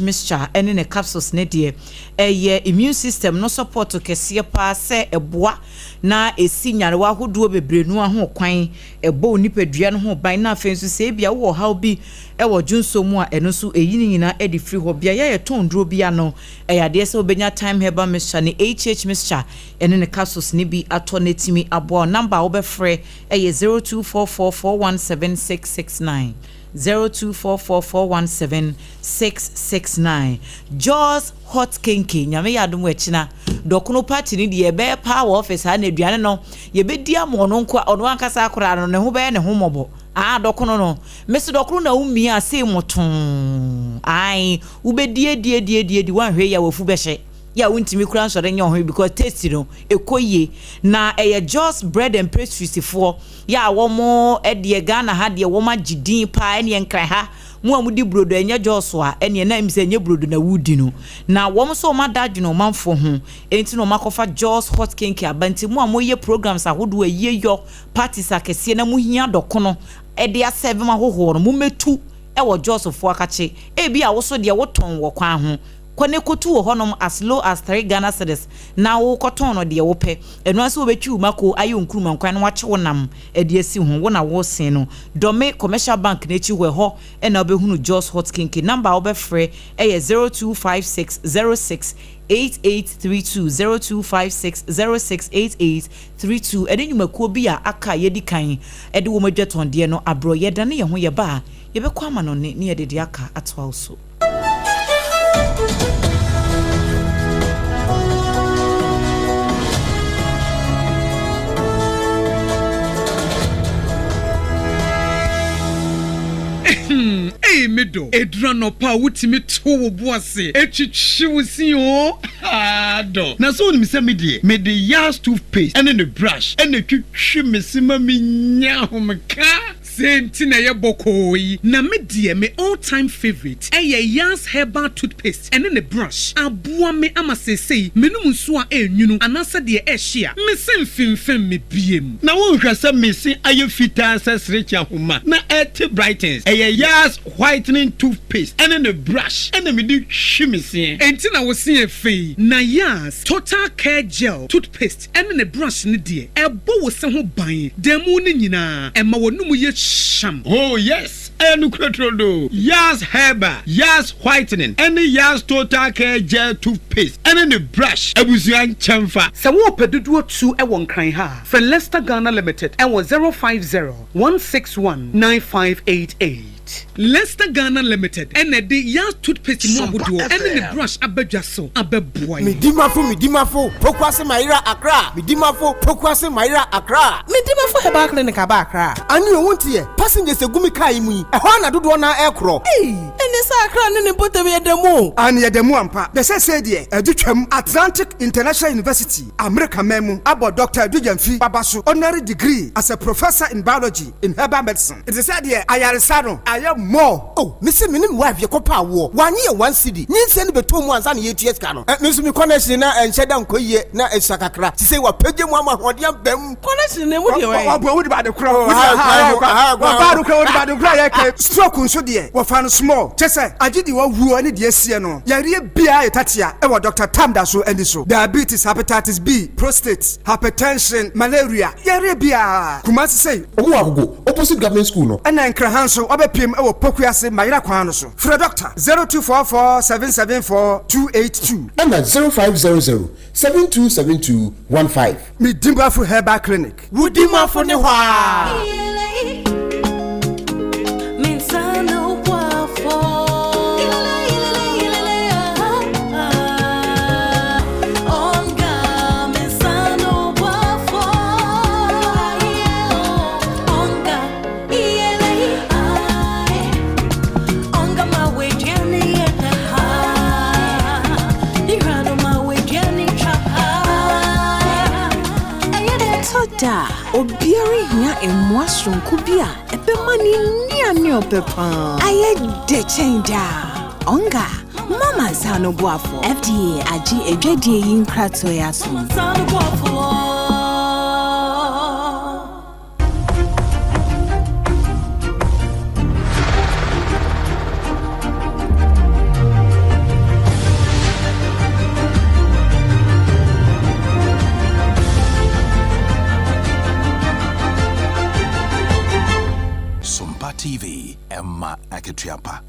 mixture ene ne capsules ne de eye immune system no support to kese pa se eboa na esinyare wa hodo bebrenu ho kwan ebo nipadua no ho ban na afensu se bia wo haw bi ewo junso mu a eno so eyini nyina edi free ho bia ye tondro bia no eyade se obenya time herbal mixture ne mixture ene ne capsules ne bi atonetimi abo number wo be free eye 0244417669 0244417669. Jaws hot kinky nyame yadom wechina dokono party ni de be power office ha na aduane no ye be dia mo no nko ono ankasa akora no ne ho be ne ho mobo dokono no mesi dokono na umi ase moton ai ubedie wan hwe ya wafu behye ya wontimi kura nsore nya ho because taste no ekoye na just bread and pastries for ya womo de Ghana ha de woma gidin pa ene enkran ha mu amudi brodo enya joso a ene na imse enya brodo na wudi no na wom so ma dadwe no manfo ho enti no makofa Jaws hot cake abanti mu amoye programs ahodo aye yo parties akese na mu hia dokono de a7 ma hoho no mu metu wo Jaws fo akache ebi a wo so de wo ton wo kwa ho kone kotu wo honom as low as 3 Ghana cedis na wo koton no de wo pe eno ase wo betwi mako ayo nkuruma nkwan no wache wonam de asi ho wo na wo sen no dome commercial bank na echi ho e na obehunu Jaws hot kinky number wo be free e 025606 8832 0256068832 edenyumakuo bi a aka yedi kan ede wo madwaton de no abro yeda ne ye ho ye ba ye be kwama no ne ye de aka atwa so. Medo edrano pa wutimi to wo boase etwitwi wusi o do na so ni se me de yas toothpaste and the brush and the twitwi mesima minya homka senti na ye bokoi na me de me all time favorite yas herbal toothpaste and the brush aboa me amasesei menum nso a enwunu anasa de ehia me semfimfem me biem na wo hwasa mesi aye fita sesrecha homa na et brightens yas whitening toothpaste and the brush and the midi shimisi enti na wo se afei na yas total care gel toothpaste and the brush ni de ebo wo se ho ban demu ni nyina ema wonum ye sham. Oh yes, and do yas herbal, yas whitening and the yas total care gel toothpaste and the brush abusuan chamfa se wo pedudu tu e won kran ha for Leicester Ghana Limited and was 050-161-9588. Leicester Ghana Limited and the yas toothpaste mo budu and the brush abedwaso abeboy midimafo pokwase maira akra midimafo pokwase maira akra midimafo heba clinic aba akra ani wontie passengers egumi kai mu e ho na dodo na ekro ene sa akra ne botem yedemu ani yedemu ampa be se de adutwam Atlantic International University America memu abo Dr. Adujamfi babaso honorary degree as a professor in biology in herbal medicine it is said here ayaresano more. Oh, Missy Minim wife, your copa war. 1 year, 1 city. Need send be 2 months and 8 years cano. Miss me connection and shed down Koye na a sakakra. To say what Peggy Mama or the them connection would you about the crow. Stroke so dear. What found small. Chessa, I did you who any dear Siano. Yaria Bia Tatia, ever Dr. Tamdaso and so. Diabetes, hepatitis B, prostate, hypertension, malaria. Yaria Bia. Kumasi say, oh, opposite government school no. And then Krahanso, Obepim. Ewo pokuase maira kwano so. Fra doctor 0244-774-282 and at 0500-727215. Midimbafu Herbal Clinic. Wudimafo ne hwa. Da obiari hia emwa sonko bia ebemani ni ani opepa aye de change onga mama sano boafo FDA AGYEWAAH yin krato ya so sano boafo. TV Emma Akatuapa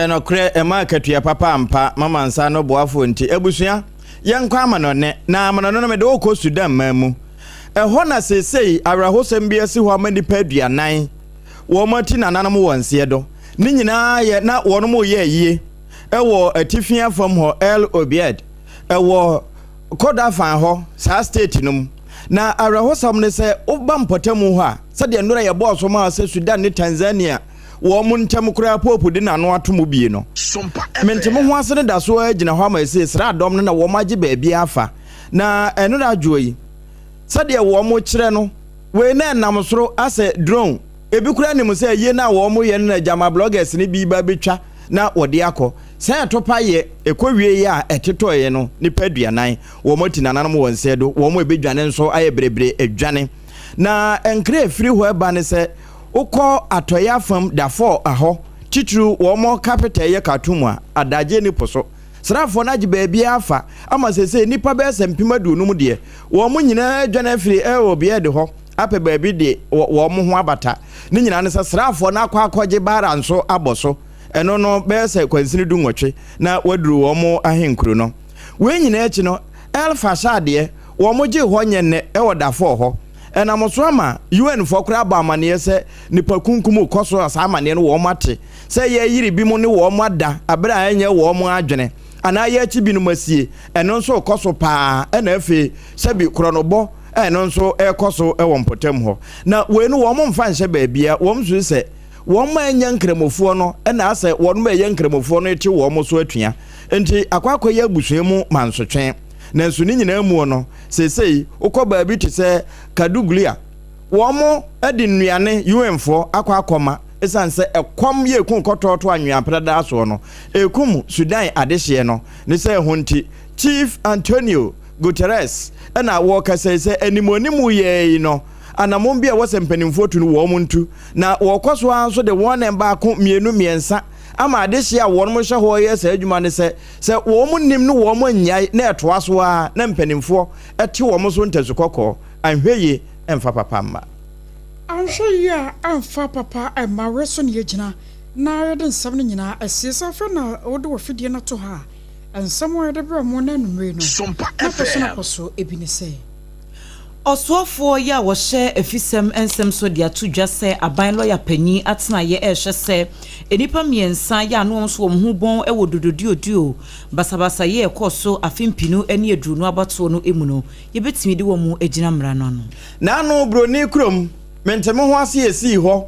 no kre Emma Akatuapa pampa mama nsa no boafo nti ebusua yenkwa amano ne na amano no me de okọ Sudan mamu ho na sesei awrahosem bi asi ho amani pa aduanan wo mati nananam wonse do ni nyina ye na wono mo ye yie ewo atifia fam ho el obied ewo koda fan ho sa state num na arahosam ne se oba mpotemu ho a se de ndora ye boss ma se Sudan ne Tanzania wo mu ntem kura popu de na no atomo bie no mentemo ho ase ne da so agina ho ma se sra dom ne na wo magye baabi afa na eno da joyi se de wo mo kire no we na nam soro ase drone ebi kura ne mu se ye na wo mo ye na jama bloggers ne bi ba betwa na wode akọ se atopa ye ekowie ye a eteto ye no ni paduanan wo mo tinananom won se do wo mo ebedwane nso aye brebre edwane na enkre free ho eba ne se ukọ atoya fam da 4 aho titru wo mo capital ye katumwa adaje ni poso srafo na gibe bia afa ama sese nipa be sempimadu num de wo mo nyina dwane free obie de ho ape baabi de wo mo ho abata ni nyina ne se srafo na akwaje bara nso aboso eno no be se kwansini du nwotwe na waduru wo mo ahenkuru no we nyina echi no elfa shade wo mo je ho nyenne wodafo ho ena mo so ama UN for kra ba amane se nipa kunkum koso asa amane no wo mate se ye yiri bi mo ne wo mo ada abra anye wo mo adwene ana ye echi bi no masie eno nso koso pa ena afi se bi kronobo eno nso ekoso wo mpotem ho na we no wo mo mfa nche baabia wo msu se wọ́n ma enya nkremofo no na ase wọ́n ma enya nkremofo no eti wọ́n mo so atua enti akwakọ ye abusua mu mansotwen na nso ni nyina mu no sesei ukọ baabi te se Kaduglia wọ́n mo edi nnuane UNfo akwakọma esanse ekwam ye kun kototo anwea prada so no ekum Sudan adehye no ne se honti Chief Antonio Guterres na wo kasa se animonimu ye no anamon bia wo sempanimfo tunu wo muntu na wo kwaso anso de won emba ko mienu miensa ama adehye a won mo hye ho ye sa adwuma ne se wo mo nim no wo mo nyai na etoa so a na mpanimfo ete wo mo so ntasu kokko anhweye emfa papa mma anhweye a amfa papa emma reso ne yegina na yede nsam ne nyina asiesa fa na wode wo fidie na to ha ensam wo yede bra mo na numre no Sompa FM so ebine se Oswafo ya wɔhyɛ afisɛm ensɛm so de ato dwa sɛ aban lawyer panyi atena ye ɛhwɛ sɛ enipa miensa ya no nso wɔn ho bɔn ɛwɔ dododio basabasa ye ɛkɔ afimpinu ɛne aduru no abato no emu no yebetimi de wɔn agina mmra no no na no broni krom mentemo ho ase esi hɔ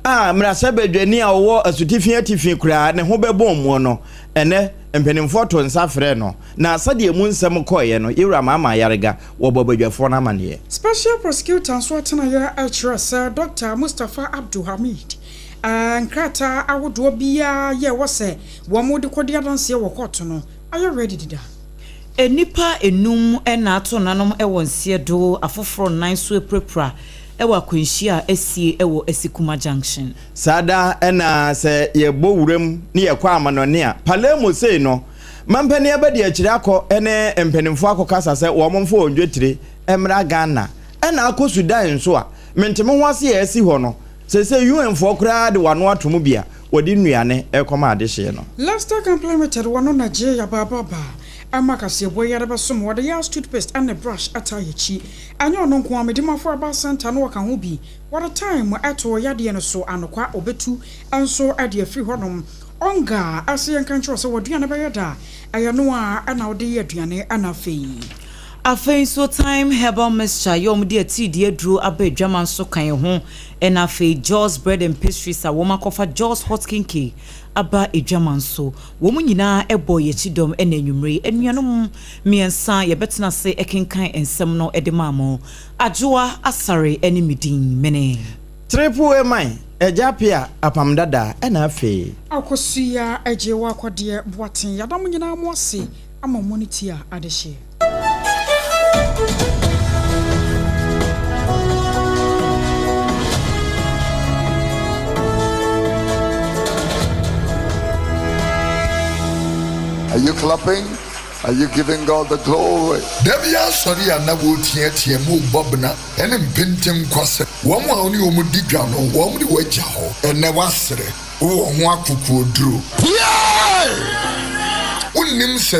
a mrasa badwani a wɔwɔ asutifia kura ne ho bɛbɔ mu no ene mpanimfo to nsa frɛ no na sade mu nsɛm kɔye no yewura mama yarega wɔbɔbadwafo na amane special prosecutor so atena ya sir Dr. Mustafa Abdulhamid nkrata awodo bia ye wose wo mo de kodi adanse wo court no are you ready dida enipa enum na ato nanom ɛwɔ nsie do afoforo nan so eprepra ewa kwenhia esie ewo Esikuma junction sada na se ye bowuram ne ye kwa amanone a palemo sei no mampani abadi akire akọ ene empanimfo akọkasa se wo momfo ondwetire emra Ghana na AKOSUA nso a menteme ho ase ye esi ho no se UNfo kra de wano atomo bia wodi nnuane ekoma adehye no Lester complimented wano na Agyeiwaa baba amakase boy yada basom wada ya toothpaste and a brush atayechi anyo no nko amedimafo aba center no waka ho bi wada time ato yade no so anokwa obetu anso ade afri honom onga ase yankancho so waduane bayada ayano a ana wode yaduane anafei afei so time herbal mixture yom de ati de aduro abadwaman so kan ho ena afei Jaws bread and pastries a woma kofa Jaws hot cake aba edwaman so wo mu nyina ebo ye chidom ena nwumre enuanom miensa ye betena se ekenkan ensem no edemamo Adwoa Asare eni midin mene triple amai APPIAH Apam Dadaa ena afei AKOSUA AGYEIWAAH KODIE boaten yadam nyina mo ase ama monitor adehye Are you clapping? Are you giving God the glory? Devia sorry and na wo tie mu bobna ene mpentem kwase wo mu a oni wo mu digwa no wo mu di waja ho ene wasere wo ho akuku oduro. Yeah! Unnim se